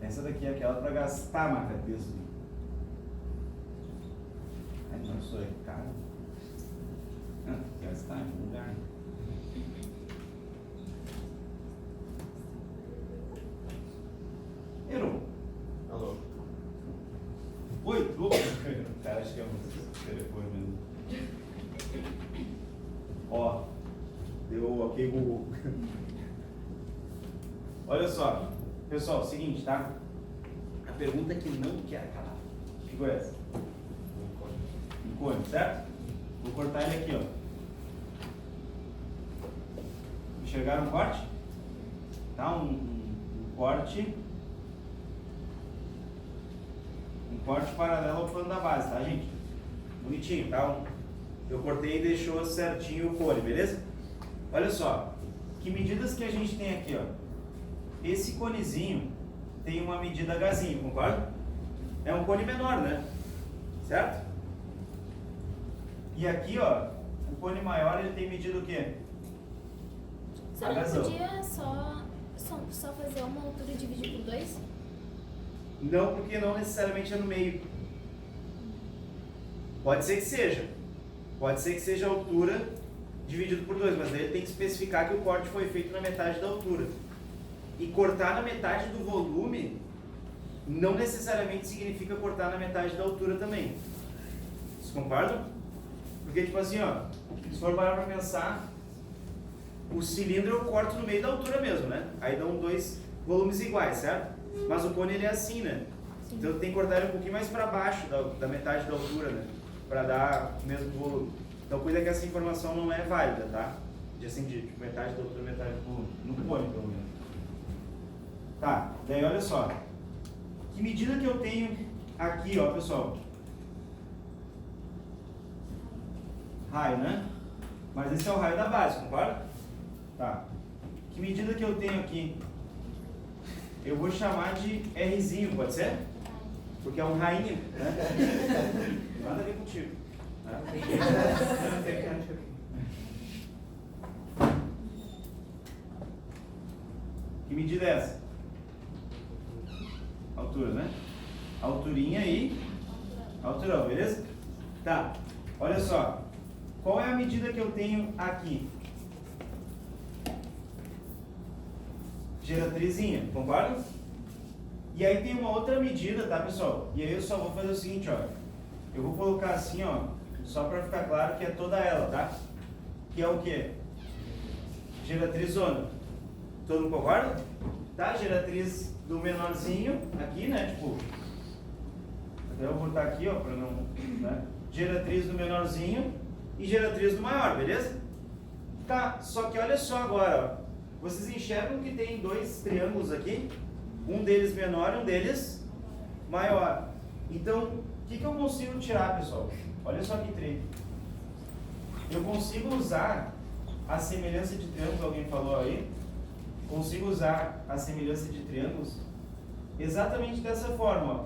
Essa daqui é aquela para gastar marca-texto. Não sou é caro. Gastar em algum lugar. Errou. Alô? Oi, tudo? O cara acha que é um telefone mesmo. Ó, deu ok Google. Olha só, pessoal, seguinte, tá? A pergunta que não quer calar. Que foi essa? Um cone, certo? Vou cortar ele aqui, ó. Enxergaram o corte? Tá? Um corte. Um corte paralelo ao plano da base, tá, gente? Bonitinho, tá? Eu cortei e deixou certinho o cone, beleza? Olha só. Que medidas que a gente tem aqui, ó? Esse conezinho tem uma medida Hzinho, concorda? É um cone menor, né? Certo? E aqui, ó, o cone maior ele tem medida o quê? Você não Hzão. podia só fazer uma altura e dividir por 2? Não, porque não necessariamente é no meio. Pode ser que seja. Pode ser que seja a altura dividido por 2, mas daí ele tem que especificar que o corte foi feito na metade da altura. E cortar na metade do volume não necessariamente significa cortar na metade da altura também. Vocês concordam? Porque, tipo assim, ó, se for parar pra pensar, o cilindro eu corto no meio da altura mesmo, né? Aí dão 2 volumes iguais, certo? Mas o cone ele é assim, né? Sim. Então tem que cortar ele um pouquinho mais para baixo da metade da altura, né? Para dar o mesmo volume. Então cuida que essa informação não é válida, tá? De assim, de tipo, metade da altura, metade do volume. No cone, pelo menos. Tá, daí olha só. Que medida que eu tenho aqui, ó, pessoal? Raio, né? Mas esse é o raio da base, concorda? Tá. Que medida que eu tenho aqui? Eu vou chamar de Rzinho, pode ser? Porque é um rainho, né? Nada a ver contigo. Que medida é essa? Altura, né? Alturinha e alturão, beleza? Tá, olha só. Qual é a medida que eu tenho aqui? Geratrizinha, concorda? E aí tem uma outra medida, tá, pessoal? E aí eu só vou fazer o seguinte, ó. Eu vou colocar assim, ó, só para ficar claro que é toda ela, tá? Que é o quê? Geratrizona. Todo mundo concorda? Tá? Geratriz do menorzinho, aqui, né? Tipo, até eu vou botar aqui, ó, para não, né? Geratriz do menorzinho e geratriz do maior, beleza? Tá, só que olha só agora, ó. Vocês enxergam que tem 2 triângulos aqui? Um deles menor e um deles maior. Então, o que eu consigo tirar, pessoal? Olha só que trem. Eu consigo usar a semelhança de triângulos, alguém falou aí? Consigo usar a semelhança de triângulos exatamente dessa forma, ó.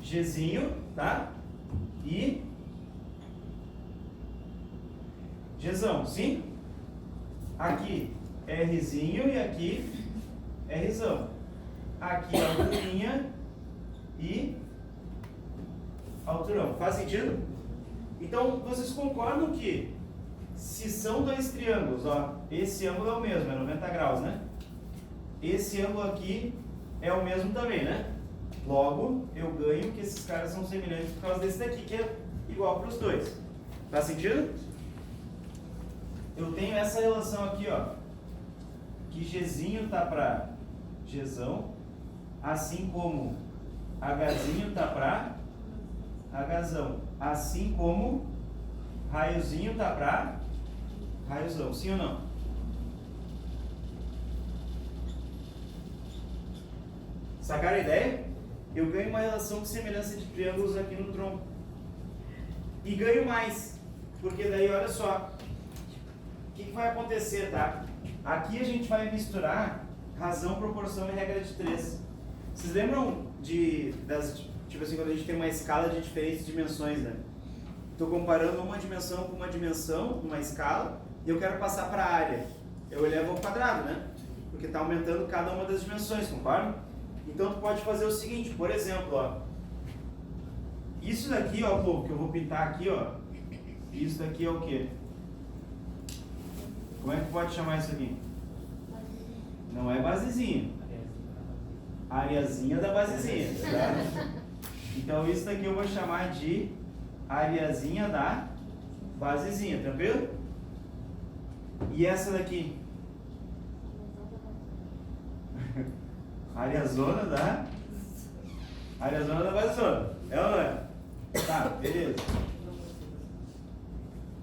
Gzinho, tá? E Gzão, sim? Aqui Rzinho e aqui Rzão. Aqui alturinha e alturão. Faz sentido? Então, vocês concordam que se são 2 triângulos, ó, esse ângulo é o mesmo, é 90 graus, né? Esse ângulo aqui é o mesmo também, né? Logo, eu ganho que esses caras são semelhantes por causa desse daqui, que é igual para os dois. Faz sentido? Eu tenho essa relação aqui, ó, que Gzinho tá para Gzão, assim como Hzinho tá para Hzão, assim como raiozinho tá para raiozão, sim ou não? Sacaram a ideia? Eu ganho uma relação de semelhança de triângulos aqui no tronco. E ganho mais, porque daí, olha só, o que vai acontecer, tá? Aqui a gente vai misturar razão, proporção e regra de 3. Vocês lembram tipo assim, quando a gente tem uma escala de diferentes dimensões, né? Estou comparando uma dimensão com uma dimensão, numa escala, e eu quero passar para a área. Eu elevo ao quadrado, né? Porque está aumentando cada uma das dimensões, concorda? Então tu pode fazer o seguinte, por exemplo, ó. Isso daqui, ó, povo, que eu vou pintar aqui, ó. Isso daqui é o quê? Como é que pode chamar isso aqui? Não é basezinha. Areazinha da basezinha, tá? Então isso daqui eu vou chamar de areazinha da basezinha, tranquilo? E essa daqui? Areazona da basezona. É ou não é? Tá, beleza.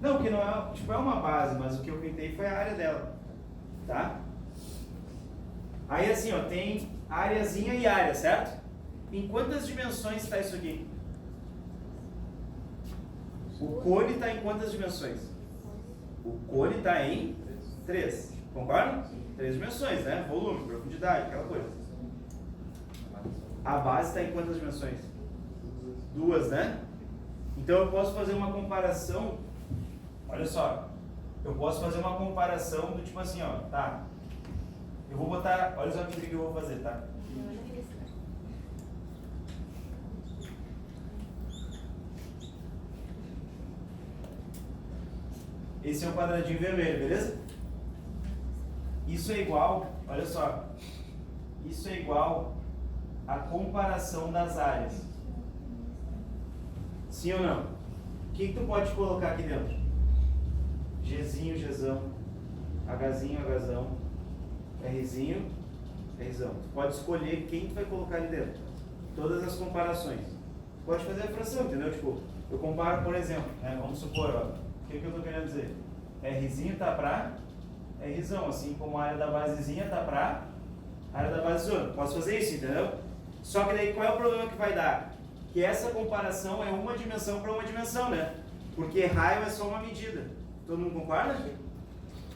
Não, porque não é, tipo, é uma base, mas o que eu pintei foi a área dela. Tá? Aí assim, ó, tem areazinha e área, certo? Em quantas dimensões está isso aqui? O cone está em quantas dimensões? O cone está em 3. Concorda? 3 dimensões, né? Volume, profundidade, aquela coisa. A base está em quantas dimensões? 2, né? Então eu posso fazer uma comparação. Olha só. Eu posso fazer uma comparação do tipo assim, ó. Tá. Eu vou botar. Olha só o que eu vou fazer, tá? Esse é o quadradinho vermelho, beleza? Isso é igual, olha só, isso é igual a comparação das áreas. Sim ou não? O que tu pode colocar aqui dentro? Gzinho, Gzão, Hzinho, Hzão, Rzinho, Rzão. Tu pode escolher quem tu vai colocar ali dentro. Todas as comparações. Tu pode fazer a fração, entendeu? Tipo, eu comparo, por exemplo, né? Vamos supor, ó. O que eu estou querendo dizer? Rzinho está para Rzão, assim como a área da basezinha está para a área da basezona. Posso fazer isso, entendeu? Só que daí qual é o problema que vai dar? Que essa comparação é uma dimensão para uma dimensão, né? Porque raio é só uma medida. Todo mundo concorda?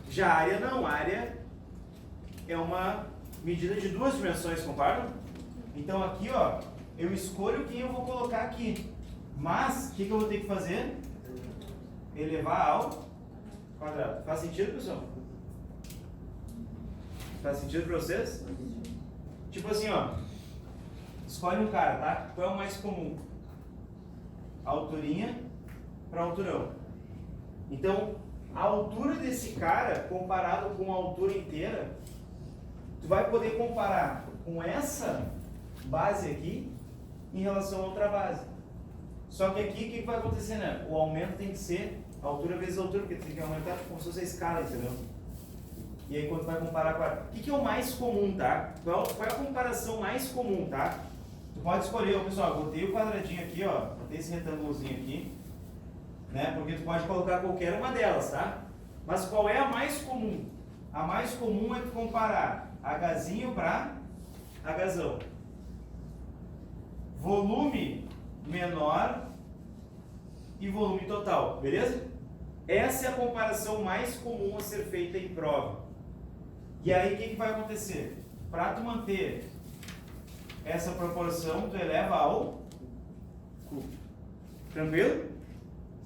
Já a área não, a área é uma medida de 2 dimensões, concorda? Então aqui, ó, eu escolho quem eu vou colocar aqui. Mas, o que eu vou ter que fazer? Elevar ao quadrado. Faz sentido, pessoal? Faz sentido para vocês? Tipo assim, ó. Escolhe um cara, tá? Qual é o mais comum? Alturinha para alturão. Então, a altura desse cara, comparado com a altura inteira, tu vai poder comparar com essa base aqui em relação a outra base. Só que aqui, o que vai acontecer, né? O aumento tem que ser altura vezes altura, porque tem que aumentar como se fosse a escala, entendeu? E aí, quando tu vai comparar com a... O que é o mais comum, tá? Qual é a comparação mais comum, tá? Tu pode escolher, ó, pessoal, botei o quadradinho aqui, ó, botei esse retângulozinho aqui, né? Porque tu pode colocar qualquer uma delas, tá? Mas qual é a mais comum? A mais comum é tu comparar Hzinho para Hzão. Volume menor e volume total, beleza? Essa é a comparação mais comum a ser feita em prova. E aí o que vai acontecer? Para tu manter essa proporção, tu eleva ao cubo. Tranquilo?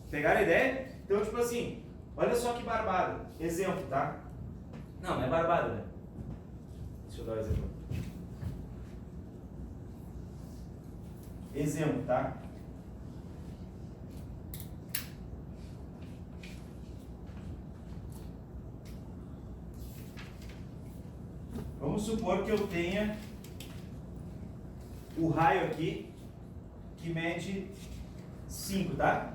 Pegaram a ideia? Então, tipo assim, olha só que barbada. Exemplo, tá? Não, não é barbada, né? Deixa eu dar um exemplo. Exemplo, tá? Vamos supor que eu tenha o raio aqui que mede 5, tá?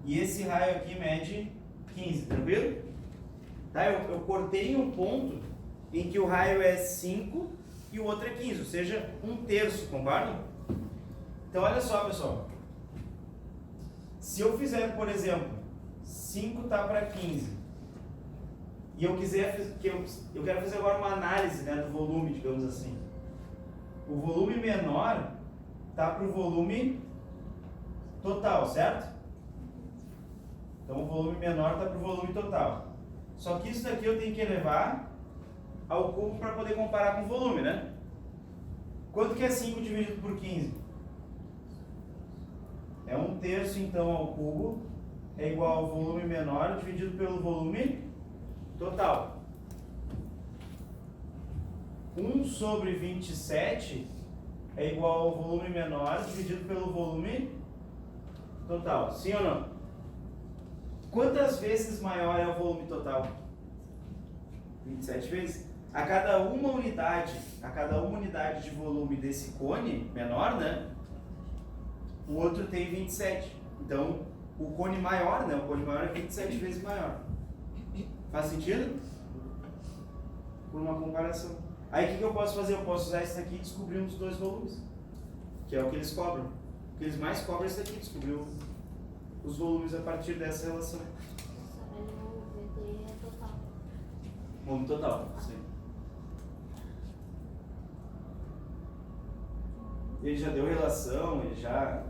e esse raio aqui mede 15, tranquilo? Tá? Eu cortei um ponto em que o raio é 5 e o outro é 15, ou seja, 1/3, concordam? Então olha só, pessoal. Se eu fizer, por exemplo, 5 tá para 15, e eu quero fazer agora uma análise, né, do volume, digamos assim. O volume menor tá para o volume total, certo? Então o volume menor está para o volume total. Só que isso daqui eu tenho que elevar ao cubo para poder comparar com o volume, né? Quanto que é 5 dividido por 15? É 1/3 então ao cubo, é igual ao volume menor dividido pelo volume total. 1/27 é igual ao volume menor dividido pelo volume total. Sim ou não? Quantas vezes maior é o volume total? 27 vezes. A cada uma unidade de volume desse cone menor, né? O outro tem 27. Então, o cone maior, né? O cone maior é 27 vezes maior. Faz sentido? Por uma comparação. Aí o que eu posso fazer? Eu posso usar isso aqui e descobrir um dos dois volumes. Que é o que eles cobram. O que eles mais cobram é isso aqui, descobrir os volumes a partir dessa relação. Saber o VD é total. Volume total, sim. Ele já deu relação, ele já...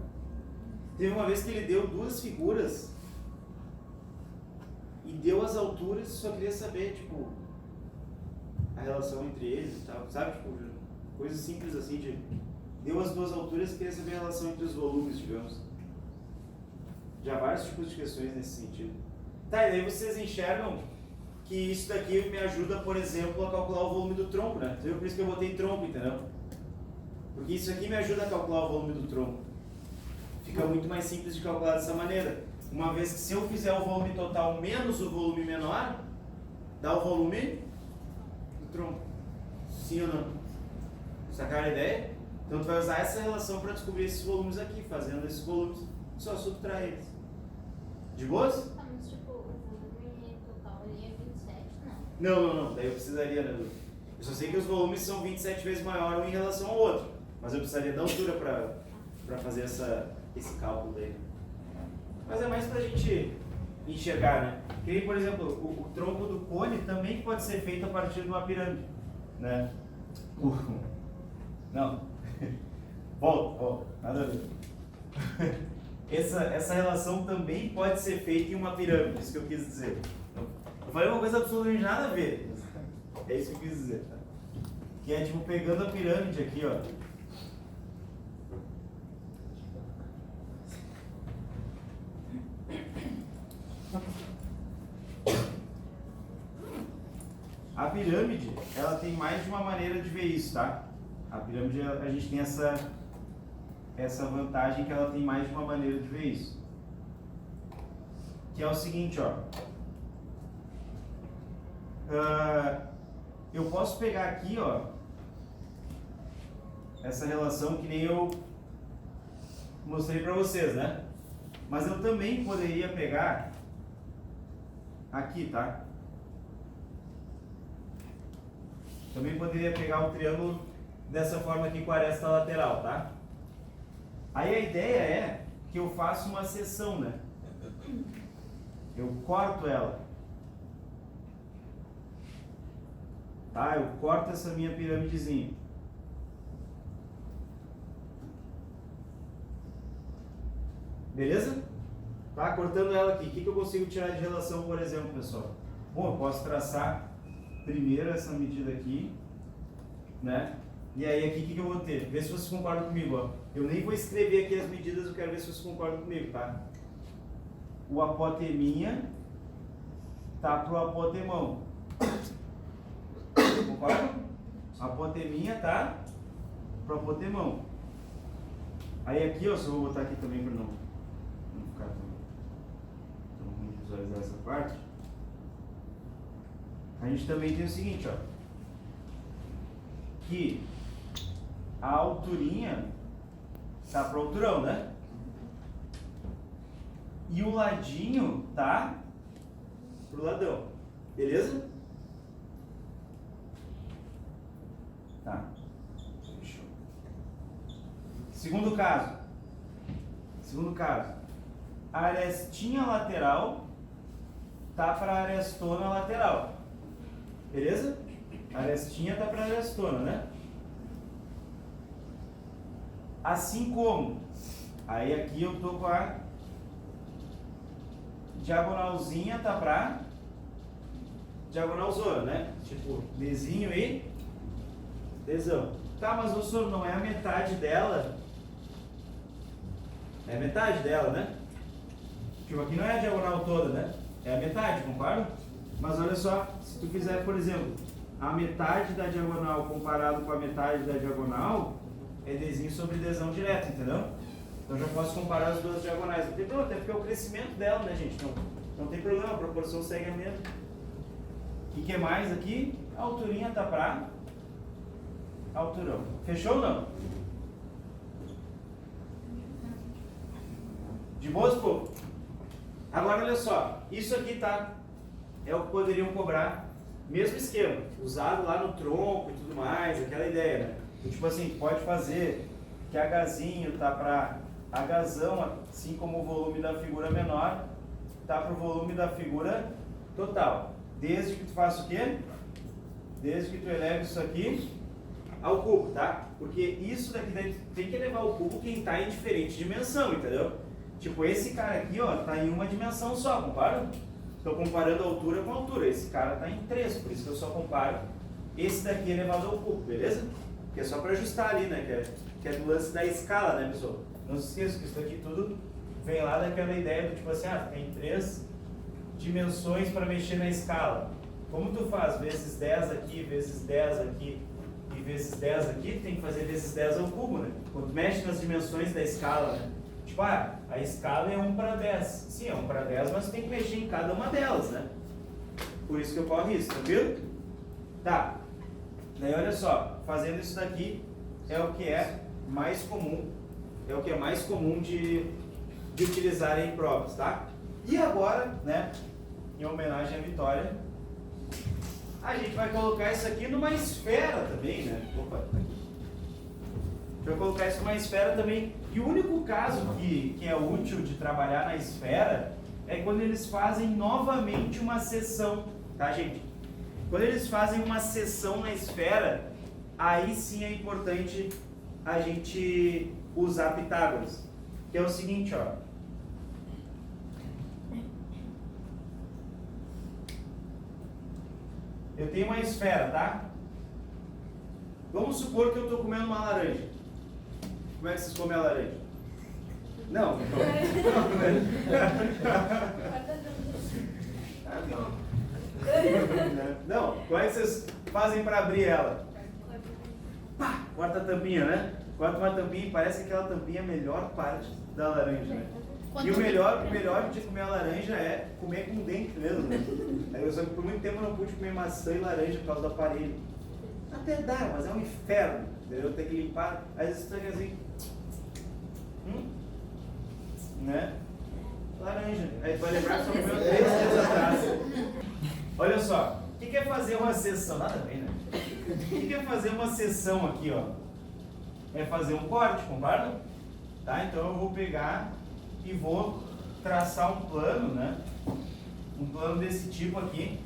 Teve uma vez que ele deu duas figuras e deu as alturas e só queria saber, tipo, a relação entre eles e tal, sabe? Tipo, coisas simples assim de... Deu as duas alturas e queria saber a relação entre os volumes, digamos. Já vários tipos de questões nesse sentido. Tá, e daí vocês enxergam que isso daqui me ajuda, por exemplo, a calcular o volume do tronco, né? Então, por isso que eu botei tronco, entendeu? Porque isso aqui me ajuda a calcular o volume do tronco. Fica muito mais simples de calcular dessa maneira. Uma vez que se eu fizer o volume total menos o volume menor, dá o volume do tronco. Sim ou não? Sacaram a ideia? Então tu vai usar essa relação para descobrir esses volumes aqui, fazendo esses volumes, só subtrai eles. De boas? Tá, mas tipo, o volume total ali é 27, não? Não. Daí eu precisaria, né, Lu? Eu só sei que os volumes são 27 vezes maior um em relação ao outro. Mas eu precisaria da altura para fazer esse cálculo dele. Mas é mais pra gente enxergar, né? Que nem, por exemplo, o tronco do cone também pode ser feito a partir de uma pirâmide, né? Não. Volta. Nada a ver. Essa relação também pode ser feita em uma pirâmide, isso que eu quis dizer. Eu falei uma coisa absolutamente nada a ver. É isso que eu quis dizer. Tá? Que é tipo pegando a pirâmide aqui, ó. A pirâmide, ela tem mais de uma maneira de ver isso, tá? A pirâmide, a gente tem essa vantagem que ela tem mais de uma maneira de ver isso. Que é o seguinte, ó. Eu posso pegar aqui, ó, essa relação que nem eu mostrei pra vocês, né? Mas eu também poderia pegar aqui, tá? Também poderia pegar o triângulo dessa forma aqui com a aresta lateral, tá? Aí a ideia é que eu faço uma seção, né? Eu corto ela. Tá? Eu corto essa minha piramidezinha. Beleza? Tá? Cortando ela aqui. O que eu consigo tirar de relação, por exemplo, pessoal? Bom, eu posso traçar primeiro essa medida aqui, né? E aí aqui o que eu vou ter? Vê se vocês concordam comigo, ó. Eu nem vou escrever aqui as medidas, eu quero ver se vocês concordam comigo, tá? O apoteminha tá pro apotemão. Concordam? A apoteminha tá pro apotemão. Aí aqui, ó, só vou botar aqui também para não ficar tão ruim de visualizar essa parte. A gente também tem o seguinte, ó, que a alturinha tá pro alturão, né? e o ladinho tá pro ladão. Beleza? Tá. Fechou. Segundo caso. A arestinha lateral tá para a arestona lateral. Beleza? A arestinha tá para a arestona, né? Assim como, aí aqui eu tô com a diagonalzinha tá pra diagonalzona, né? Tipo, Dzinho e Dzão. Tá, mas o senhor não é a metade dela? É a metade dela, né? Tipo, aqui não é a diagonal toda, né? É a metade, concorda? Mas olha só, se tu fizer, por exemplo, a metade da diagonal comparado com a metade da diagonal, é Dzinho sobre Dzão direto, entendeu? Então já posso comparar as duas diagonais. Não tem problema, até porque é o crescimento dela, né, gente? Não tem problema, a proporção segue a mesma. O que é mais aqui? A alturinha tá pra alturão. Fechou ou não? De boas, povo? Agora olha só, isso aqui tá, é o que poderiam cobrar, mesmo esquema, usado lá no tronco e tudo mais, aquela ideia, né? Tipo assim, pode fazer que Hzinho tá para Hzão, assim como o volume da figura menor tá para o volume da figura total. Desde que tu faça o quê? Desde que tu eleve isso aqui ao cubo, tá? Porque isso daqui daí tem que elevar ao cubo quem tá em diferente dimensão, entendeu? Tipo, esse cara aqui, ó, tá em uma dimensão só, compara? Estou comparando altura com altura. Esse cara tá em 3, por isso que eu só comparo esse daqui elevado ao cubo, beleza? Que é só para ajustar ali, né? Que é do lance da escala, né, pessoal? Não se esqueça que isso aqui tudo vem lá daquela ideia do tipo assim, tem 3 dimensões para mexer na escala. Como tu faz vezes 10 aqui, vezes 10 aqui e vezes 10 aqui, tu tem que fazer vezes 10 ao cubo, né? Quando tu mexe nas dimensões da escala, né? Tipo, a escala é 1 para 10. Sim, é 1 para 10, mas tu tem que mexer em cada uma delas, né? Por isso que ocorre isso, tranquilo? Tá. Daí olha só, fazendo isso daqui é o que é mais comum, de utilizar em provas, tá? E agora, né, em homenagem à Vitória, a gente vai colocar isso aqui numa esfera também, né? Opa, tá aqui. A gente vai colocar isso numa esfera também. E o único caso que é útil de trabalhar na esfera é quando eles fazem novamente uma seção, tá, gente? Quando eles fazem uma seção na esfera, aí sim é importante a gente usar Pitágoras. Que é o seguinte, ó. Eu tenho uma esfera, tá? Vamos supor que eu estou comendo uma laranja. Como é que vocês comem a laranja? Não. Não, como é que vocês fazem para abrir ela? Pá, corta a tampinha, né? Corta uma tampinha e parece que aquela tampinha é a melhor parte da laranja, né? E o melhor de comer a laranja é comer com dente mesmo, né? Eu só que por muito tempo eu não pude comer maçã e laranja por causa do aparelho. Até dá, mas é um inferno. Eu tenho que limpar, às vezes você assim, né? Laranja. Aí tu vai lembrar que só comeu 3 dias atrás. Olha só, o que é fazer uma sessão? Nada bem, né? O que é fazer uma sessão aqui, ó? É fazer um corte, concorda? Tá? Então eu vou pegar e vou traçar um plano, né? Um plano desse tipo aqui.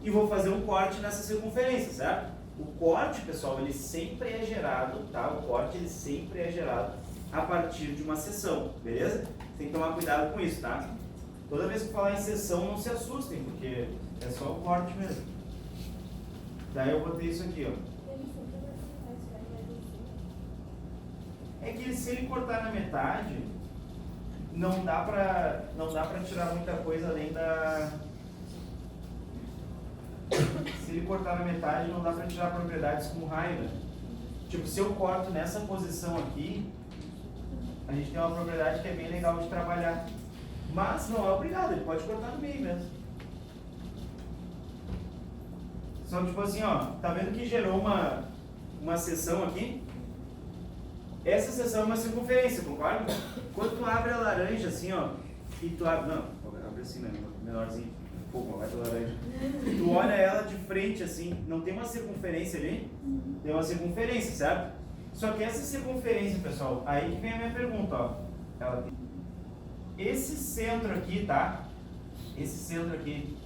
E vou fazer um corte nessa circunferência, certo? O corte, pessoal, ele sempre é gerado, tá? O corte, ele sempre é gerado a partir de uma seção, beleza? Tem que tomar cuidado com isso, tá? Toda vez que falar em seção, não se assustem, porque é só o corte mesmo. Daí eu botei isso aqui, ó. É que se ele cortar na metade, não dá pra tirar muita coisa além da... Se ele cortar na metade, não dá pra tirar propriedades como raiva. Tipo, se eu corto nessa posição aqui, a gente tem uma propriedade que é bem legal de trabalhar. Mas não é obrigado, ele pode cortar no meio mesmo. Só tipo assim, ó, tá vendo que gerou uma seção aqui? Essa seção é uma circunferência, concorda? Quando tu abre a laranja assim, ó, e tu abre, não, abre assim, né, menorzinho, um pouco, vai pela laranja. Tu olha ela de frente assim, não tem uma circunferência ali? Tem uma circunferência, certo? Só que essa circunferência, pessoal, aí que vem a minha pergunta, ó. Ela tem esse centro aqui, tá? Esse centro aqui,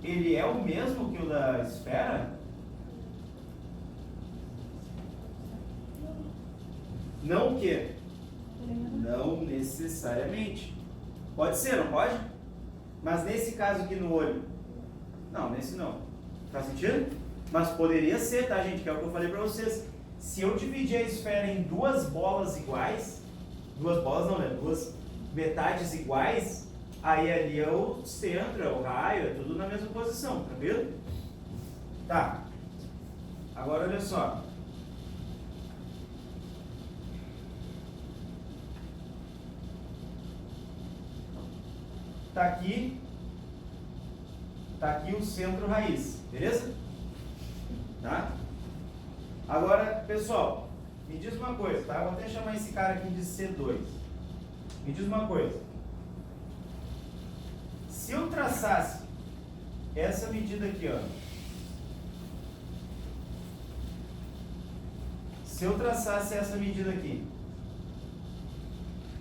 ele é o mesmo que o da esfera? Não o quê? Não necessariamente. Pode ser, não pode? Mas nesse caso aqui no olho? Não, nesse não. Faz sentido? Mas poderia ser, tá, gente? Que é o que eu falei pra vocês. Se eu dividir a esfera em duas bolas iguais, duas bolas não, né? Duas metades iguais, aí ali é o centro, é o raio, é tudo na mesma posição, tranquilo? Tá. Agora olha só. Tá aqui o centro raiz, beleza? Tá? Agora, pessoal, me diz uma coisa, tá? Vou até chamar esse cara aqui de C2. Me diz uma coisa. Se eu traçasse essa medida aqui, ó. Se eu traçasse essa medida aqui.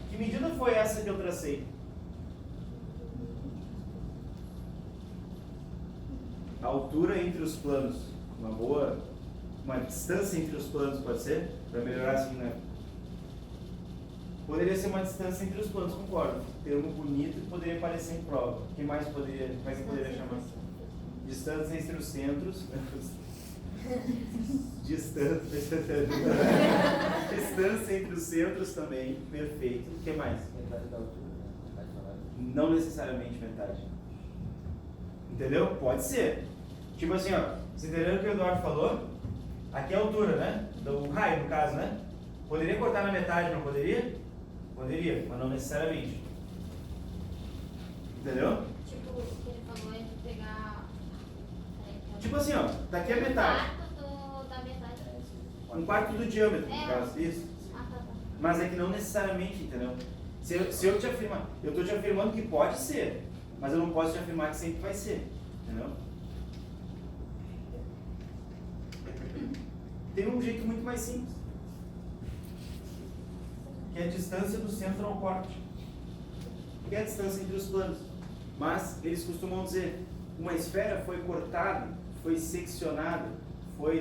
Que medida foi essa que eu tracei? A altura entre os planos, uma distância entre os planos, pode ser? Para melhorar assim, né? Poderia ser uma distância entre os planos, concordo. Termo bonito que poderia aparecer em prova. O que mais poderia chamar? Distância entre os centros. Distância entre os centros também, perfeito. O que mais? Metade da altura, né? Não necessariamente metade. Entendeu? Pode ser. Tipo assim, ó, você entendeu o que o Eduardo falou? Aqui é a altura, né? Do raio, no caso, né? Poderia cortar na metade, não poderia? Poderia, mas não necessariamente. Entendeu? Tipo, o que ele falou é de pegar. Tipo assim, ó, daqui a metade. Da metade. Um quarto do diâmetro, no caso. Isso. Ah, tá. Mas é que não necessariamente, entendeu? Se eu te afirmar, eu estou te afirmando que pode ser, mas eu não posso te afirmar que sempre vai ser, entendeu? Tem um jeito muito mais simples, que é a distância do centro ao corte, que é a distância entre os planos. Mas eles costumam dizer, uma esfera foi cortada, foi seccionada, foi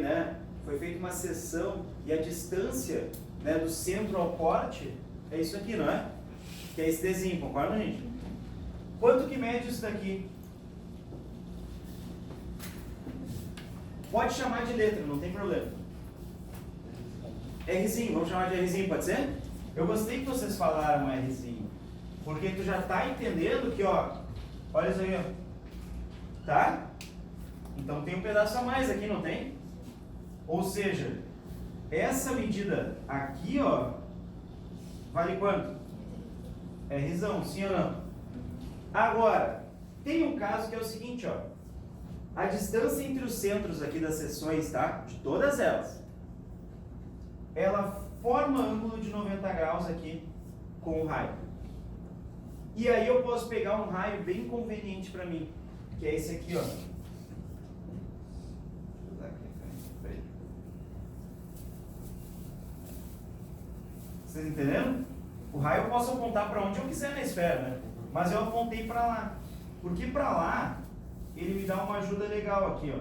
feita uma seção, e a distância, né, do centro ao corte é isso aqui, não é? Que é esse desenho, concorda, gente? Quanto que mede isso daqui? Pode chamar de letra, não tem problema. Rzinho, vamos chamar de Rzinho, pode ser? Eu gostei que vocês falaram Rzinho, porque tu já tá entendendo que, ó, olha isso aí, ó. Tá? Então tem um pedaço a mais aqui, não tem? Ou seja, essa medida aqui, ó, vale quanto? Rzão, sim ou não? Agora, tem um caso que é o seguinte, ó. A distância entre os centros aqui das seções, tá? De todas elas, ela forma ângulo de 90 graus aqui com o raio. E aí eu posso pegar um raio bem conveniente para mim, que é esse aqui, ó. Vocês entenderam? O raio eu posso apontar para onde eu quiser na esfera, né? Mas eu apontei para lá. Porque para lá, ele me dá uma ajuda legal aqui, ó.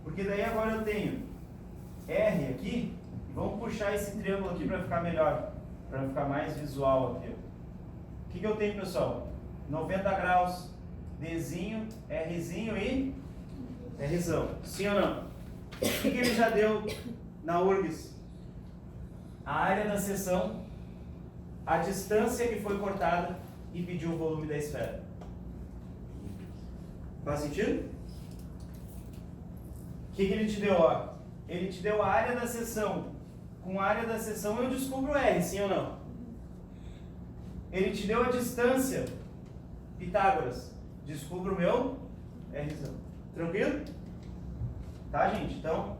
Porque daí agora eu tenho R aqui, e vamos puxar esse triângulo aqui para ficar melhor, para ficar mais visual aqui, ó. O que eu tenho, pessoal? 90 graus, Dzinho, Rzinho e Rzão. Sim ou não? O que ele já deu na URGS? A área da seção, a distância que foi cortada e pediu o volume da esfera. Faz sentido? O que ele te deu? Ó? Ele te deu a área da seção. Com a área da seção eu descubro o R, sim ou não? Ele te deu a distância, Pitágoras. Descubro o meu Rzão. Tranquilo? Tá, gente? Então,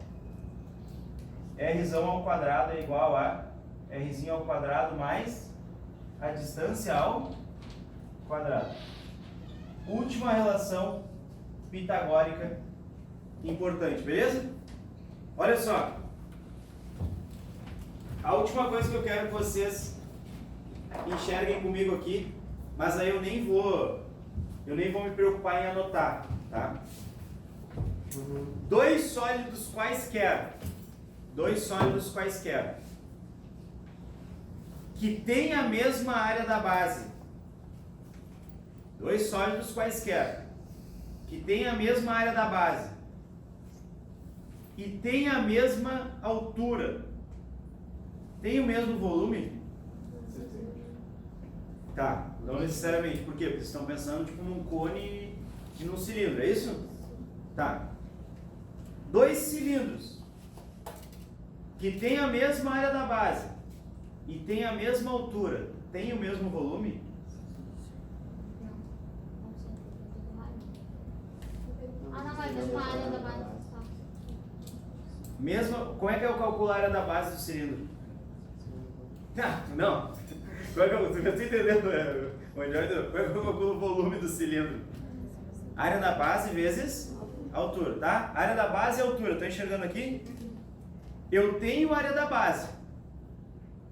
Rzão ao quadrado é igual a Rzinho ao quadrado mais a distância ao quadrado. Última relação pitagórica importante, beleza? Olha só. A última coisa que eu quero que vocês enxerguem comigo aqui, mas aí eu nem vou me preocupar em anotar, tá? Dois sólidos quaisquer que têm a mesma área da base. Dois sólidos quaisquer que têm a mesma área da base e têm a mesma altura. Tem o mesmo volume? Tá, não necessariamente. Por quê? Porque vocês estão pensando tipo num cone e num cilindro, é isso? Tá. Dois cilindros que têm a mesma área da base e têm a mesma altura, têm o mesmo volume? Ah, não, mas mesmo a área da base. Mesma, como é que eu calculo a área da base do cilindro? Não. Como é que eu estou entendendo? Como é que eu calculo o volume do cilindro? Área da base vezes altura, tá? Área da base e altura, estou enxergando aqui? Eu tenho área da base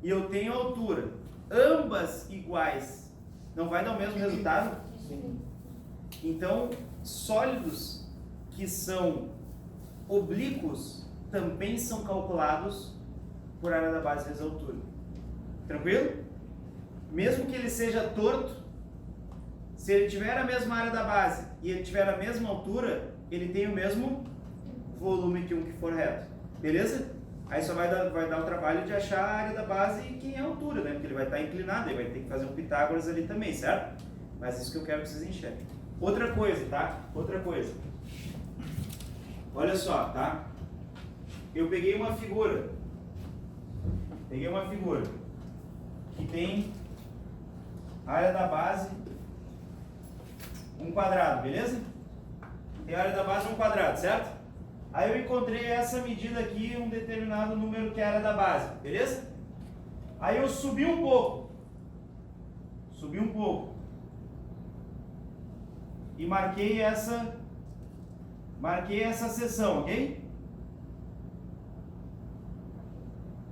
e eu tenho altura, ambas iguais. Não vai dar o mesmo resultado? Sim. Então, sólidos que são oblíquos também são calculados por área da base vezes altura. Tranquilo? Mesmo que ele seja torto, se ele tiver a mesma área da base e ele tiver a mesma altura, ele tem o mesmo volume que um que for reto. Beleza? Aí só vai dar o trabalho de achar a área da base e quem é a altura, né? Porque ele vai estar inclinado, ele vai ter que fazer um Pitágoras ali também, certo? Mas isso que eu quero que vocês enxerguem. Outra coisa, tá? Outra coisa. Olha só, tá? Eu peguei uma figura. Que tem a área da base 1 quadrado, beleza? Tem a área da base 1 quadrado, certo? Aí eu encontrei essa medida aqui, um determinado número que é a área da base, beleza? Aí eu subi um pouco. E marquei essa seção, ok?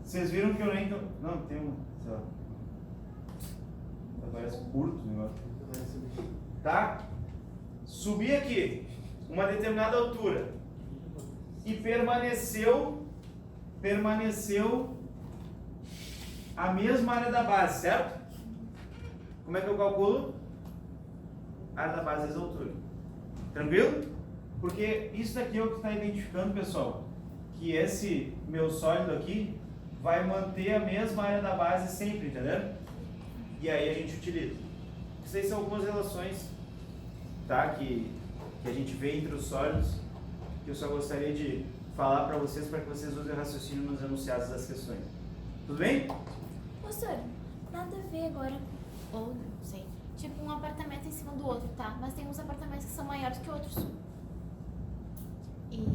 Vocês viram que eu nem tô... Não, tem um... Sei lá. Parece curto o negócio. Tá? Subi aqui, uma determinada altura. E permaneceu a mesma área da base, certo? Como é que eu calculo? Área da base vezes altura. Tranquilo? Porque isso daqui é o que está identificando, pessoal, que esse meu sólido aqui vai manter a mesma área da base sempre, entendeu? E aí a gente utiliza. Essas são algumas relações, tá? Que a gente vê entre os sólidos, que eu só gostaria de falar para vocês que vocês usem o raciocínio nos enunciados das questões. Tudo bem? Professor, nada a ver agora, ou não sei, tipo um apartamento em cima do outro, tá? Mas tem uns apartamentos que são maiores que outros.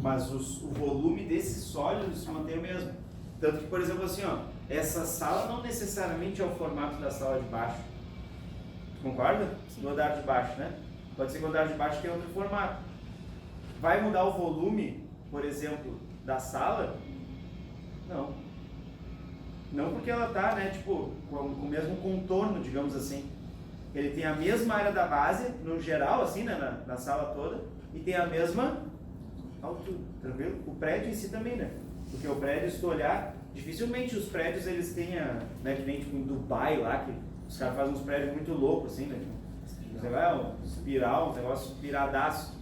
Mas o volume desses sólidos se mantém o mesmo. Tanto que, por exemplo, assim, ó, essa sala não necessariamente é o formato da sala de baixo. Tu concorda? Sim. Do andar de baixo, né? Pode ser que o andar de baixo tenha outro formato. Vai mudar o volume, por exemplo, da sala? Não. Não porque ela tá, né, tipo, com o mesmo contorno, digamos assim. Ele tem a mesma área da base, no geral, assim, né, na sala toda, e tem a mesma altura, tranquilo? O prédio em si também, né? Porque o prédio, se tu olhar, dificilmente os prédios eles têm, né, que nem tipo em Dubai lá, que os caras fazem uns prédios muito loucos, assim, né? Tipo, sei lá, um espiral, um negócio piradaço.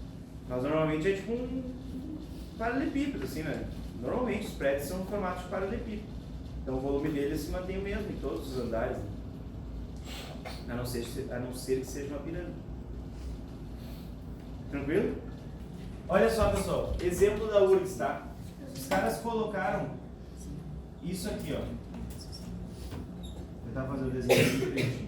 Mas normalmente é tipo um paralelepípedo, assim, né? Normalmente os prédios são em formato de paralelepípedo. Então o volume deles se mantém o mesmo em todos os andares, né? A não ser que seja uma pirâmide. Tranquilo? Olha só, pessoal, exemplo da URGS, tá? Os caras colocaram isso aqui, ó. Vou tentar fazer o desenho aqui direitinho.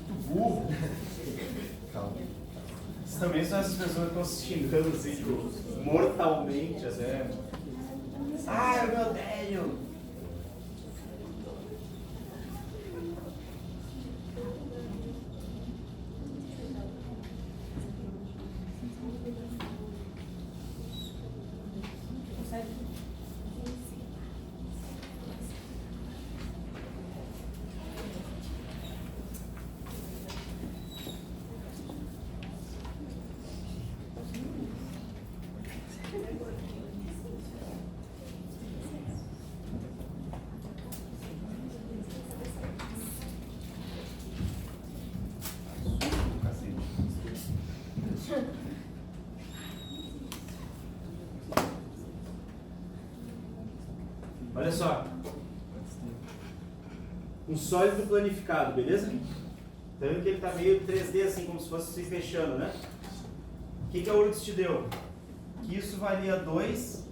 Muito burro. Calma. Vocês também são essas pessoas que estão se xingando assim, tipo, mortalmente até. Ai, meu velho! Olha só, um sólido planificado, beleza? Tá vendo que ele tá meio 3D assim, como se fosse se fechando, né? O que a URGS te deu? Que isso valia 2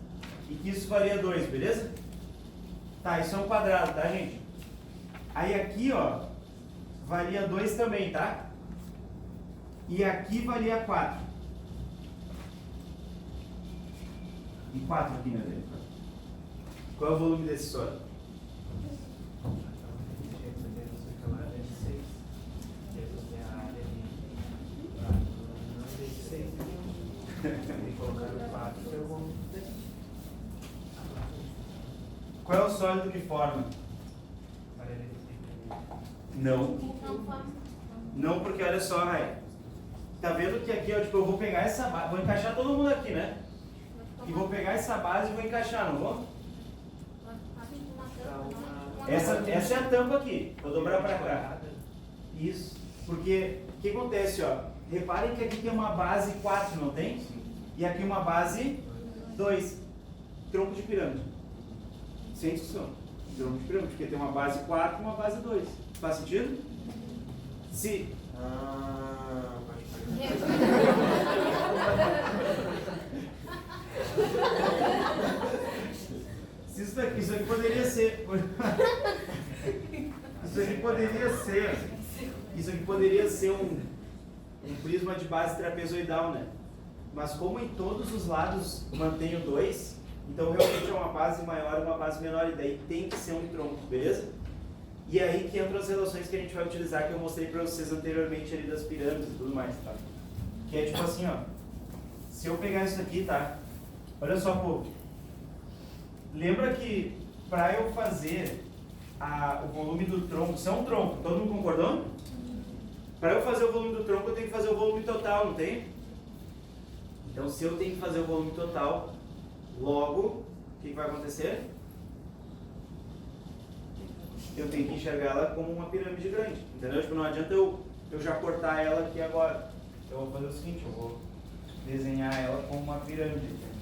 e que isso valia 2, beleza? Tá, isso é um quadrado, tá, gente? Aí aqui, ó, valia 2 também, tá? E aqui valia 4. E 4 aqui, meu Deus. Qual é o volume desse sólido? Qual é o sólido que forma? Não. Não, porque olha só, Rai. Tá vendo que aqui, ó, tipo, eu vou pegar essa base, vou encaixar todo mundo aqui, né? E vou pegar essa base e vou encaixar, não vou? Essa é a tampa aqui. Vou dobrar para cá. Isso. Porque o que acontece, ó? Reparem que aqui tem uma base 4, não tem? E aqui uma base 2. Tronco de pirâmide. Sem discussão. Tronco de pirâmide, porque tem uma base 4 e uma base 2. Faz sentido? Se. Isso aqui poderia ser. Isso aqui poderia ser um prisma de base trapezoidal, né? Mas como em todos os lados mantém o 2, então realmente é uma base maior e uma base menor, e daí tem que ser um tronco, beleza? E aí que entram as relações que a gente vai utilizar, que eu mostrei para vocês anteriormente ali das pirâmides e tudo mais, tá? Que é tipo assim, ó. Se eu pegar isso aqui, tá? Olha só, povo. Lembra que para eu fazer o volume do tronco, isso é um tronco, todo mundo concordou? Para eu fazer o volume do tronco, eu tenho que fazer o volume total, não tem? Então, se eu tenho que fazer o volume total, logo, o que vai acontecer? Eu tenho que enxergar ela como uma pirâmide grande, entendeu? Tipo, não adianta eu já cortar ela aqui agora. Então, eu vou fazer o seguinte, eu vou desenhar ela como uma pirâmide.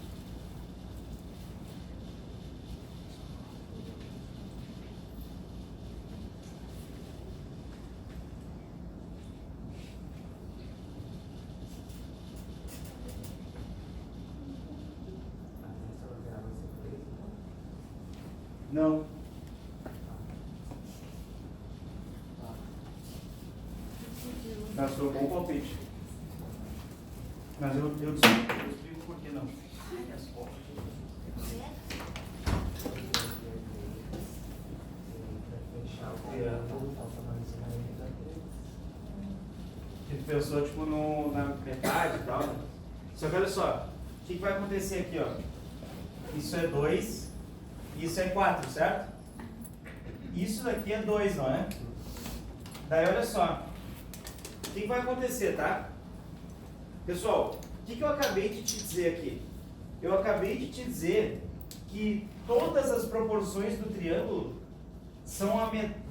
Não. Mas foi um bom palpite. Mas eu explico por que não. Que tu pensou tipo na metade e tal, né? Só que olha só, o que vai acontecer aqui, ó? Isso é 2, isso é 4, certo? Isso daqui é 2, não é? Daí olha só, o que vai acontecer, tá? Pessoal, o que eu acabei de te dizer aqui? Eu acabei de te dizer que todas as proporções do triângulo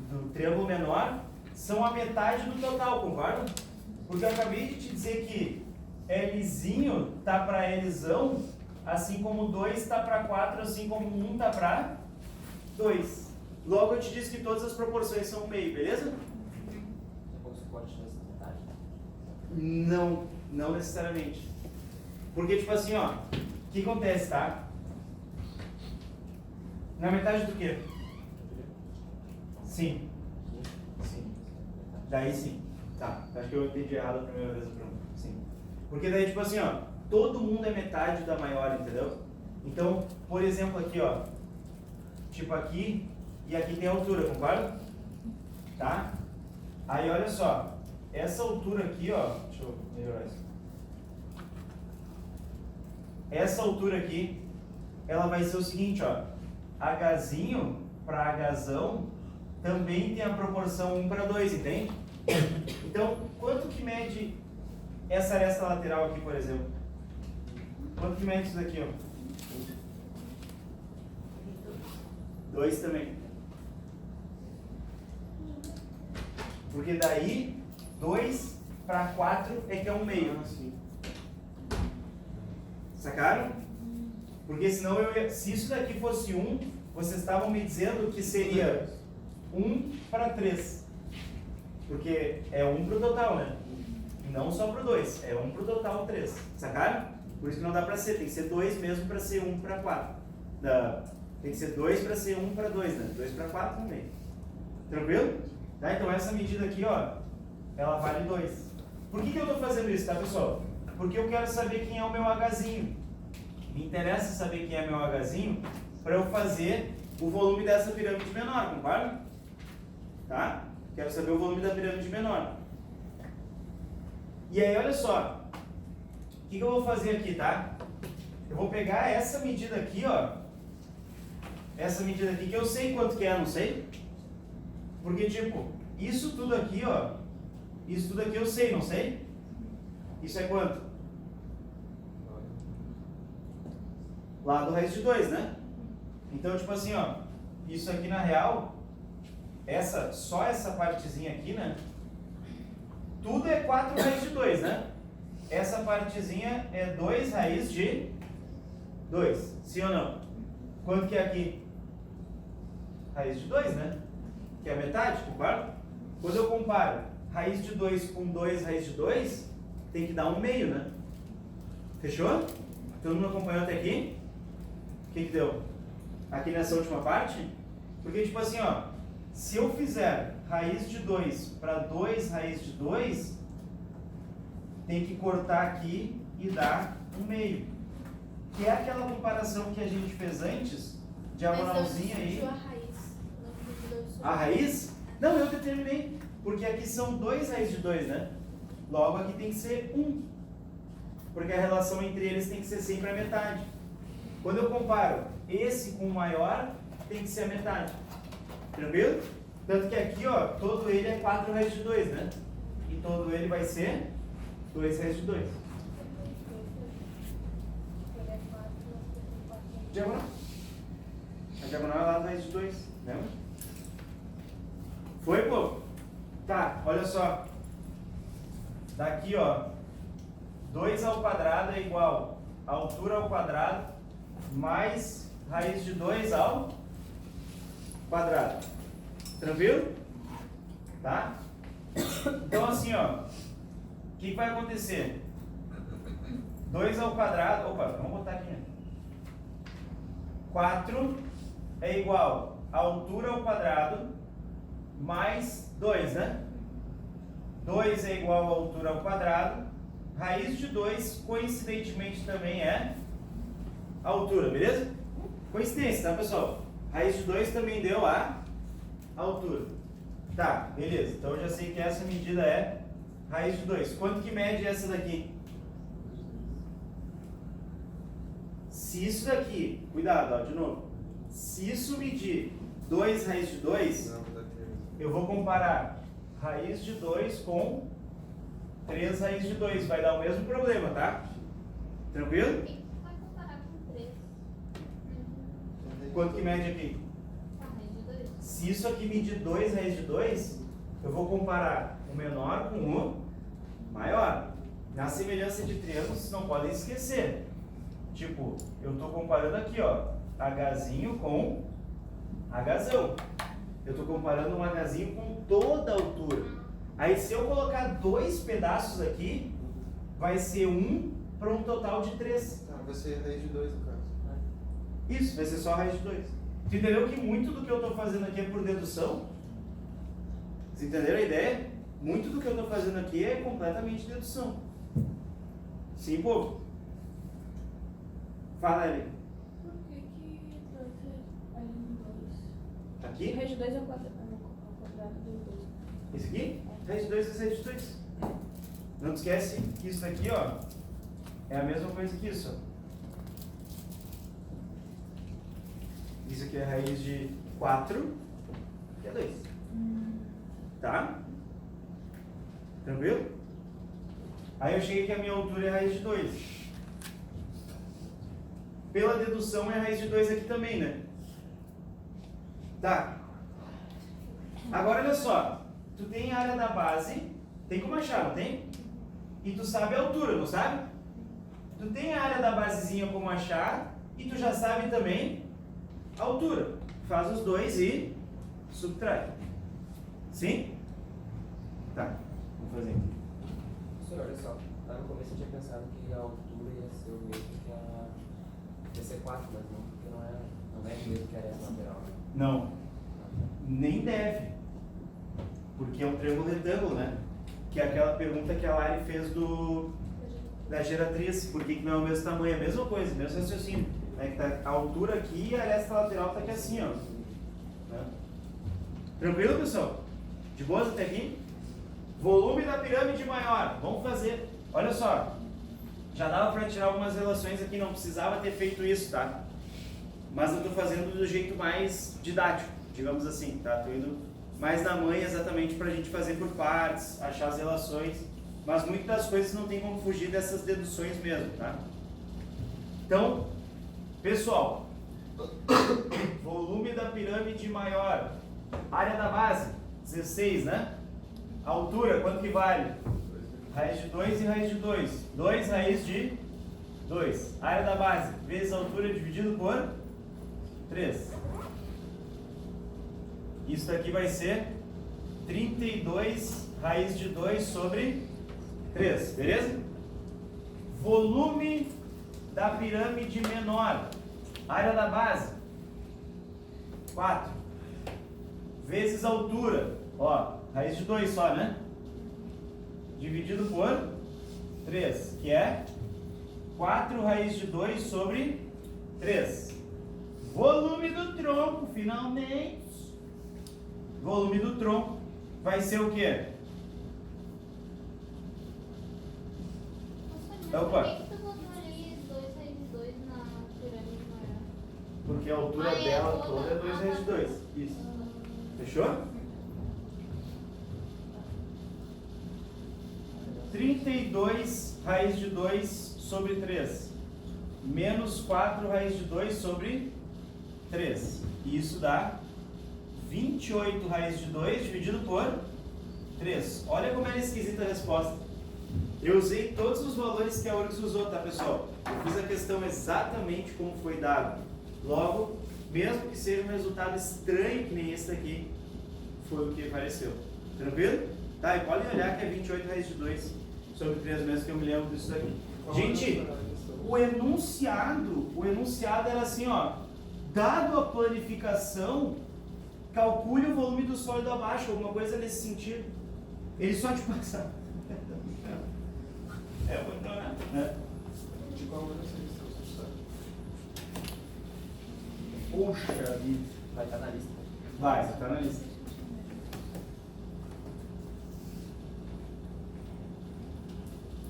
do triângulo menor são a metade do total, concorda? Porque eu acabei de te dizer que Lzinho tá para Lzão, assim como 2 tá para 4, assim como 1 tá para 2. Logo eu te disse que todas as proporções são meio, beleza? Você pode tirar essa metade? Não necessariamente. Porque, tipo assim, ó, o que acontece, tá? Na metade do quê? Sim. Daí sim. Tá, acho que eu entendi errado a primeira vez a pergunta. Sim. Porque daí, tipo assim, ó, todo mundo é metade da maior, entendeu? Então, por exemplo, aqui, ó, tipo aqui e aqui tem altura, concorda? Tá? Aí, olha só, essa altura aqui, ó, deixa eu melhorar isso. Essa altura aqui, ela vai ser o seguinte, ó, Hzinho para Hzão também tem a proporção 1:2, entende? Então, quanto que mede essa aresta lateral aqui, por exemplo? Quanto que mede isso daqui, ó? 2 também. Porque daí, 2 para 4 é que é 1/2. Sacaram? Porque senão, se isso daqui fosse 1, vocês estavam me dizendo que seria 1 para 3. Porque é 1 pro total, né? E não só pro 2, é 1 pro total 3. Sacaram? Por isso que não dá pra ser, tem que ser 2 mesmo pra ser 1 para 4. Tem que ser 2 para ser 1 para 2, né? 2 para 4 também. Tranquilo? Tá? Então essa medida aqui, ó, ela vale 2. Por que eu tô fazendo isso, tá, pessoal? Porque eu quero saber quem é o meu Hzinho. Me interessa saber quem é meu Hzinho para eu fazer o volume dessa pirâmide menor, concorda? Tá? Quero saber o volume da pirâmide menor. E aí, olha só. O que eu vou fazer aqui, tá? Eu vou pegar essa medida aqui, ó. Essa medida aqui, que eu sei quanto que é, não sei? Porque, tipo, isso tudo aqui, ó. Isso tudo aqui eu sei, não sei? Isso é quanto? Lado raiz de 2, né? Então, tipo assim, ó. Isso aqui, na real, só essa partezinha aqui, né? Tudo é 4 raiz de 2, né? Essa partezinha é 2 raiz de 2. Sim ou não? Quanto que é aqui? Raiz de 2, né? Que é a metade, concorda? Quando eu comparo raiz de 2 com 2 raiz de 2, tem que dar 1/2, né? Fechou? Todo mundo acompanhou até aqui? O que deu? Aqui nessa última parte? Porque, tipo assim, ó, se eu fizer raiz de 2 para 2 raiz de 2, tem que cortar aqui e dar 1/2. Que é aquela comparação que a gente fez antes, diagonalzinha aí. Mas a raiz. Não dividiu só. A raiz? Não, eu determinei. Porque aqui são 2 raiz de 2, né? Logo aqui tem que ser 1. Porque a relação entre eles tem que ser sempre a metade. Quando eu comparo esse com o maior, tem que ser a metade. Tranquilo? Tanto que aqui, ó, todo ele é 4 raiz de 2, né? E todo ele vai ser 2 raiz de 2. Diagonal. A diagonal é lá raiz de 2, lembra? Foi, pô? Tá, olha só. Daqui, ó, 2 ao quadrado é igual a altura ao quadrado mais raiz de 2 ao quadrado. Tranquilo? Tá? Então assim, ó, o que vai acontecer? 2 ao quadrado, opa, vamos botar aqui, né? 4 é igual a altura ao quadrado mais 2, né? 2 é igual a altura ao quadrado, raiz de 2, coincidentemente, também é a altura, beleza? Coincidência, tá, pessoal? Raiz de 2 também deu a altura. Tá, beleza. Então eu já sei que essa medida é raiz de 2. Quanto que mede essa daqui? Se isso daqui, cuidado, ó, de novo. Se isso medir 2 raiz de 2, eu vou comparar raiz de 2 com 3 raiz de 2. Vai dar o mesmo problema, tá? Tranquilo? Vai comparar com 3. Quanto que mede aqui? Raiz de 2. Se isso aqui medir 2 raiz de 2, eu vou comparar o menor com o maior. Na semelhança de triângulos, não podem esquecer. Tipo, eu estou comparando aqui, ó, Hzinho com Hzão. Eu estou comparando um Hzinho com toda a altura. Aí se eu colocar 2 pedaços aqui, vai ser 1 para um total de 3. Tá, vai ser raiz de 2 no caso. Isso, vai ser só raiz de 2. Tu entendeu que muito do que eu estou fazendo aqui é por dedução? Vocês entenderam a ideia? muito do que eu estou fazendo aqui é completamente dedução. Sim, povo? Fala, Eli. Por que que 2 é raiz de 2? Aqui? Raiz de 2 é o quadrado do 2. Esse aqui? Raiz de 2 é raiz de 2. Não te esquece que isso aqui, ó, é a mesma coisa que isso, ó. Isso aqui é raiz de 4, que é 2. Tá? Tranquilo? Aí eu cheguei que a minha altura é raiz de 2. Pela dedução é raiz de 2 aqui também, né? Tá. Agora olha só. Tu tem a área da base, tem como achar, não tem? E tu sabe a altura, não sabe? Tu tem a área da basezinha como achar e tu já sabe também a altura. Faz os dois e subtrai. Sim? Tá. Vamos fazer aqui. Senhor, olha só, lá no começo eu tinha pensado que a altura ia ser o mesmo que a DC4, mas não, porque não é o mesmo que a aresta lateral, né? Não. Nem deve. Porque é um triângulo retângulo, né? Que é aquela pergunta que a Lari fez da geratriz. Por que não é o mesmo tamanho? É a mesma coisa, mesmo raciocínio. É que tá a altura aqui e a aresta lateral tá aqui assim, ó. Né? Tranquilo, pessoal? De boas até aqui? Volume da pirâmide maior. Vamos fazer. Olha só. Já dava para tirar algumas relações aqui, não precisava ter feito isso, tá? Mas eu estou fazendo do jeito mais didático, digamos assim, tá? Estou indo mais na manha exatamente para a gente fazer por partes, achar as relações. Mas muitas das coisas não tem como fugir dessas deduções mesmo, tá? Então, pessoal, volume da pirâmide maior, área da base, 16, né? Altura, quanto que vale? Raiz de 2 e raiz de 2. 2 raiz de 2. Área da base, vezes a altura dividido por 3. Isso daqui vai ser 32 raiz de 2 sobre 3, beleza? Volume da pirâmide menor, área da base, 4. Vezes a altura, ó, raiz de 2 só, né? Dividido por 3, que é 4 raiz de 2 sobre 3. Volume do tronco, finalmente. Volume do tronco vai ser o quê? Por que tu botou ali 2 raiz de 2 na pirâmide maior? Porque a altura Ah, é dela toda. toda é 2 raiz de 2. Isso. Fechou? 32 raiz de 2 sobre 3. Menos 4 raiz de 2 sobre 3. Isso dá 28 raiz de 2 dividido por 3. Olha como é esquisita a resposta. Eu usei todos os valores que a URGS usou, tá, pessoal? Eu fiz a questão exatamente como foi dado. Logo, mesmo que seja um resultado estranho que nem esse daqui, foi o que apareceu. Tranquilo? Tá, e podem olhar que é 28 raiz de 2 sobre 3 mesmo, que eu me lembro disso daqui. Gente, o enunciado era assim, ó. Dado a planificação, calcule o volume do sólido abaixo, alguma coisa nesse sentido. Ele só te passa. É, vou então, né? De qual maneira você sabe? Poxa vida. Vai estar na lista. Vai, você tá na lista.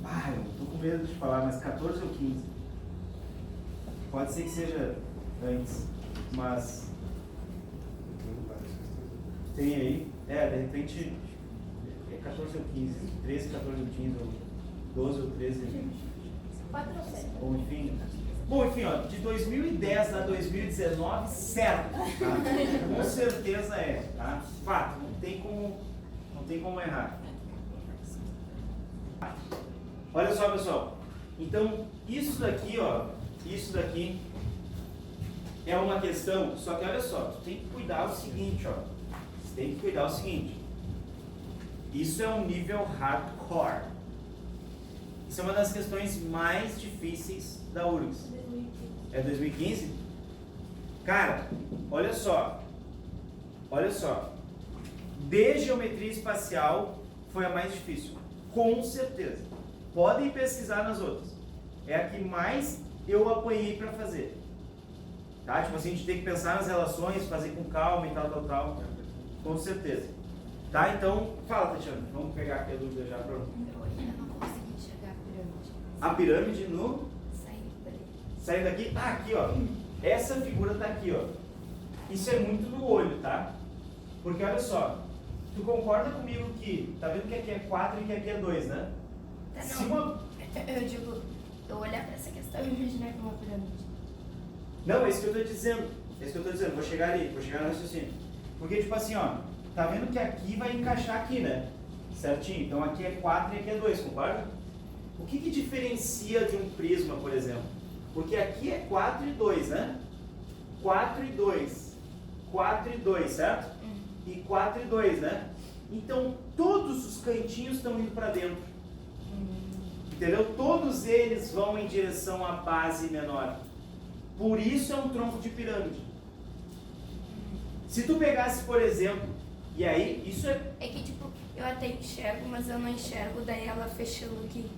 Ah, eu tô com medo de falar, mas 14 ou 15? Pode ser que seja antes, mas Tem várias questões. tem aí. É, de repente é 14 ou 15, 13, 14 ou 15, ou 12 ou 13. 4 ou 7. Ou enfim. Bom, enfim, ó, de 2010 a 2019, certo. Tá? Com certeza é, tá? Fato, não tem como errar. Olha só, pessoal. Então, isso daqui, ó, isso daqui é uma questão, só que olha só, tu tem que cuidar o seguinte, ó. Você tem que cuidar o seguinte. Isso é um nível hardcore. Isso é uma das questões mais difíceis da URGS. 2015. É 2015? Cara, olha só. Olha só. De geometria espacial, foi a mais difícil. Com certeza. Podem pesquisar nas outras. É a que mais eu apanhei para fazer. Tá? Tipo assim, a gente tem que pensar nas relações, fazer com calma e tal. Com certeza. Tá? Então, fala, Tatiana. Vamos pegar aqui a dúvida já para... Eu ainda não consegui enxergar a pirâmide. A pirâmide no... Saindo dali. Saindo daqui? Ah, aqui, ó. Essa figura tá aqui, ó. Isso é muito no olho, tá? Porque olha só. Tu concorda comigo que... Tá vendo que aqui é 4 e que aqui é 2, né? Tá, Se não. uma... Eu digo, eu olhar pra essa questão e imaginar como uma pirâmide. Não, é isso que eu tô dizendo. É isso que eu tô dizendo. Vou chegar ali, vou chegar no raciocínio. Porque, tipo assim, ó. Tá vendo que aqui vai encaixar aqui, né? Certinho? Então aqui é 4 e aqui é 2, concorda? O que diferencia de um prisma, por exemplo? Porque aqui é 4 e 2, né? 4 e 2. 4 e 2, certo? E 4 e 2, né? Então todos os cantinhos estão indo para dentro. Entendeu? Todos eles vão em direção à base menor. Por isso é um tronco de pirâmide. Se tu pegasse, por exemplo, e aí, isso é... É que, tipo, eu até enxergo, mas eu não enxergo, daí ela fechando aqui.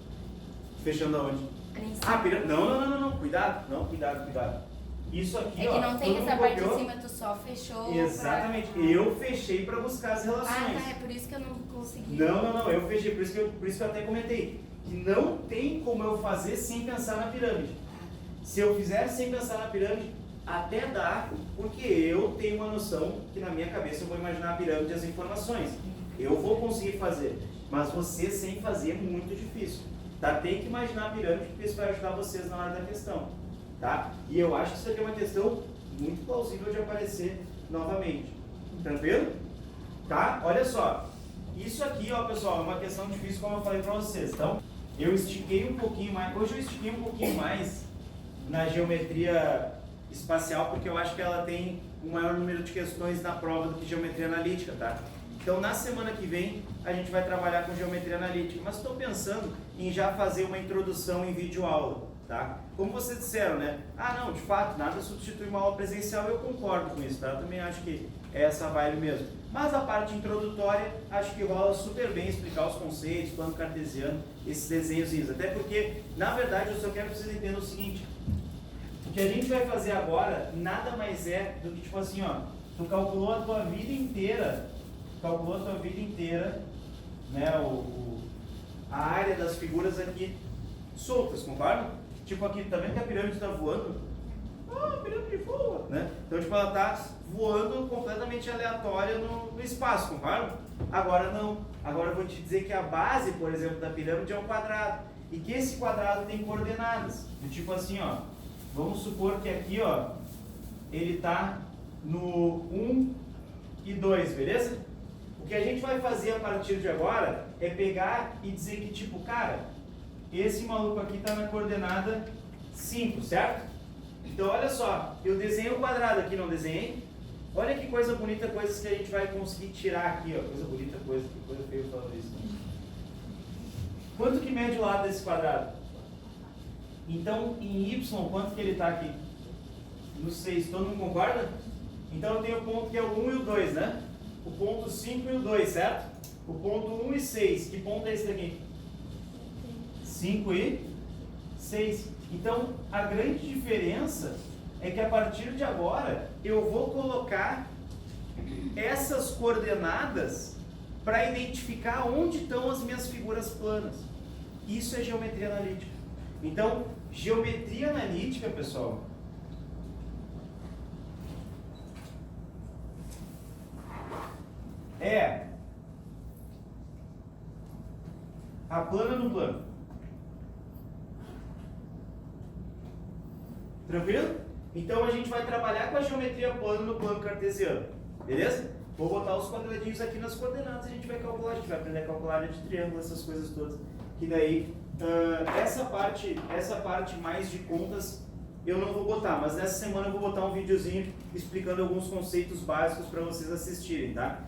Fechando aonde? Ali em cima. Ah, pirâmide. Não. Cuidado. Não, cuidado. Isso aqui, É ó. que não tem todo essa mundo parte copiou. de cima, tu só fechou. Exatamente. Eu fechei para buscar as relações. Ah, tá, é por isso que eu não consegui. Não, eu fechei, por isso que eu até comentei. Que não tem como eu fazer sem pensar na pirâmide. Se eu fizer sem pensar na pirâmide, até dá, porque eu tenho uma noção que na minha cabeça eu vou imaginar a pirâmide e as informações. Eu vou conseguir fazer, mas você sem fazer é muito difícil. Tá? Tem que imaginar a pirâmide, porque isso vai ajudar vocês na hora da questão. Tá? E eu acho que isso aqui é uma questão muito plausível de aparecer novamente. Tranquilo? Tá? Olha só. Isso aqui, ó, pessoal, é uma questão difícil, como eu falei para vocês. Então, eu estiquei um pouquinho mais. Hoje eu estiquei um pouquinho mais na geometria espacial, porque eu acho que ela tem um maior número de questões na prova do que geometria analítica, tá? Então, na semana que vem, a gente vai trabalhar com geometria analítica, mas estou pensando em já fazer uma introdução em videoaula, tá? Como vocês disseram, né? Ah, não, de fato, nada substitui uma aula presencial, eu concordo com isso, tá? Eu também acho que é essa vibe mesmo. Mas a parte introdutória, acho que rola super bem explicar os conceitos, plano cartesiano, esses desenhos, até porque, na verdade, eu só quero que vocês entendam o seguinte: o que a gente vai fazer agora nada mais é do que, tipo assim, ó, tu calculou a tua vida inteira, né, a área das figuras aqui soltas, concorda? Tipo aqui, tá vendo que a pirâmide está voando? Ah, a pirâmide voa, né? Então, tipo, ela tá voando completamente aleatória no espaço, concorda? Agora não. Agora eu vou te dizer que a base, por exemplo, da pirâmide é um quadrado. E que esse quadrado tem coordenadas. Do tipo assim, ó. Vamos supor que aqui, ó, ele tá no 1 e 2, beleza? O que a gente vai fazer a partir de agora é pegar e dizer que, tipo, cara, esse maluco aqui tá na coordenada 5, certo? Então, olha só, eu desenhei o quadrado aqui, não desenhei? Olha que coisa bonita, coisas que a gente vai conseguir tirar aqui, ó. Coisa bonita, que coisa feia falando isso. Quanto que mede o lado desse quadrado? Então, em Y, quanto que ele está aqui? No 6, todo mundo concorda? Então, eu tenho o ponto que é o 1 e o 2, né? O ponto 5 e o 2, certo? O ponto 1 e 6. Que ponto é esse daqui? 5 e 6. Então, a grande diferença é que a partir de agora, eu vou colocar essas coordenadas para identificar onde estão as minhas figuras planas. Isso é geometria analítica. Então, geometria analítica, pessoal, é a plana no plano. Tranquilo? Então a gente vai trabalhar com a geometria plana no plano cartesiano. Beleza? Vou botar os quadradinhos aqui nas coordenadas, a gente vai calcular, a gente vai aprender a calcular a área de triângulo, essas coisas todas. Que daí, essa parte mais de contas eu não vou botar, mas nessa semana eu vou botar um videozinho explicando alguns conceitos básicos para vocês assistirem, tá?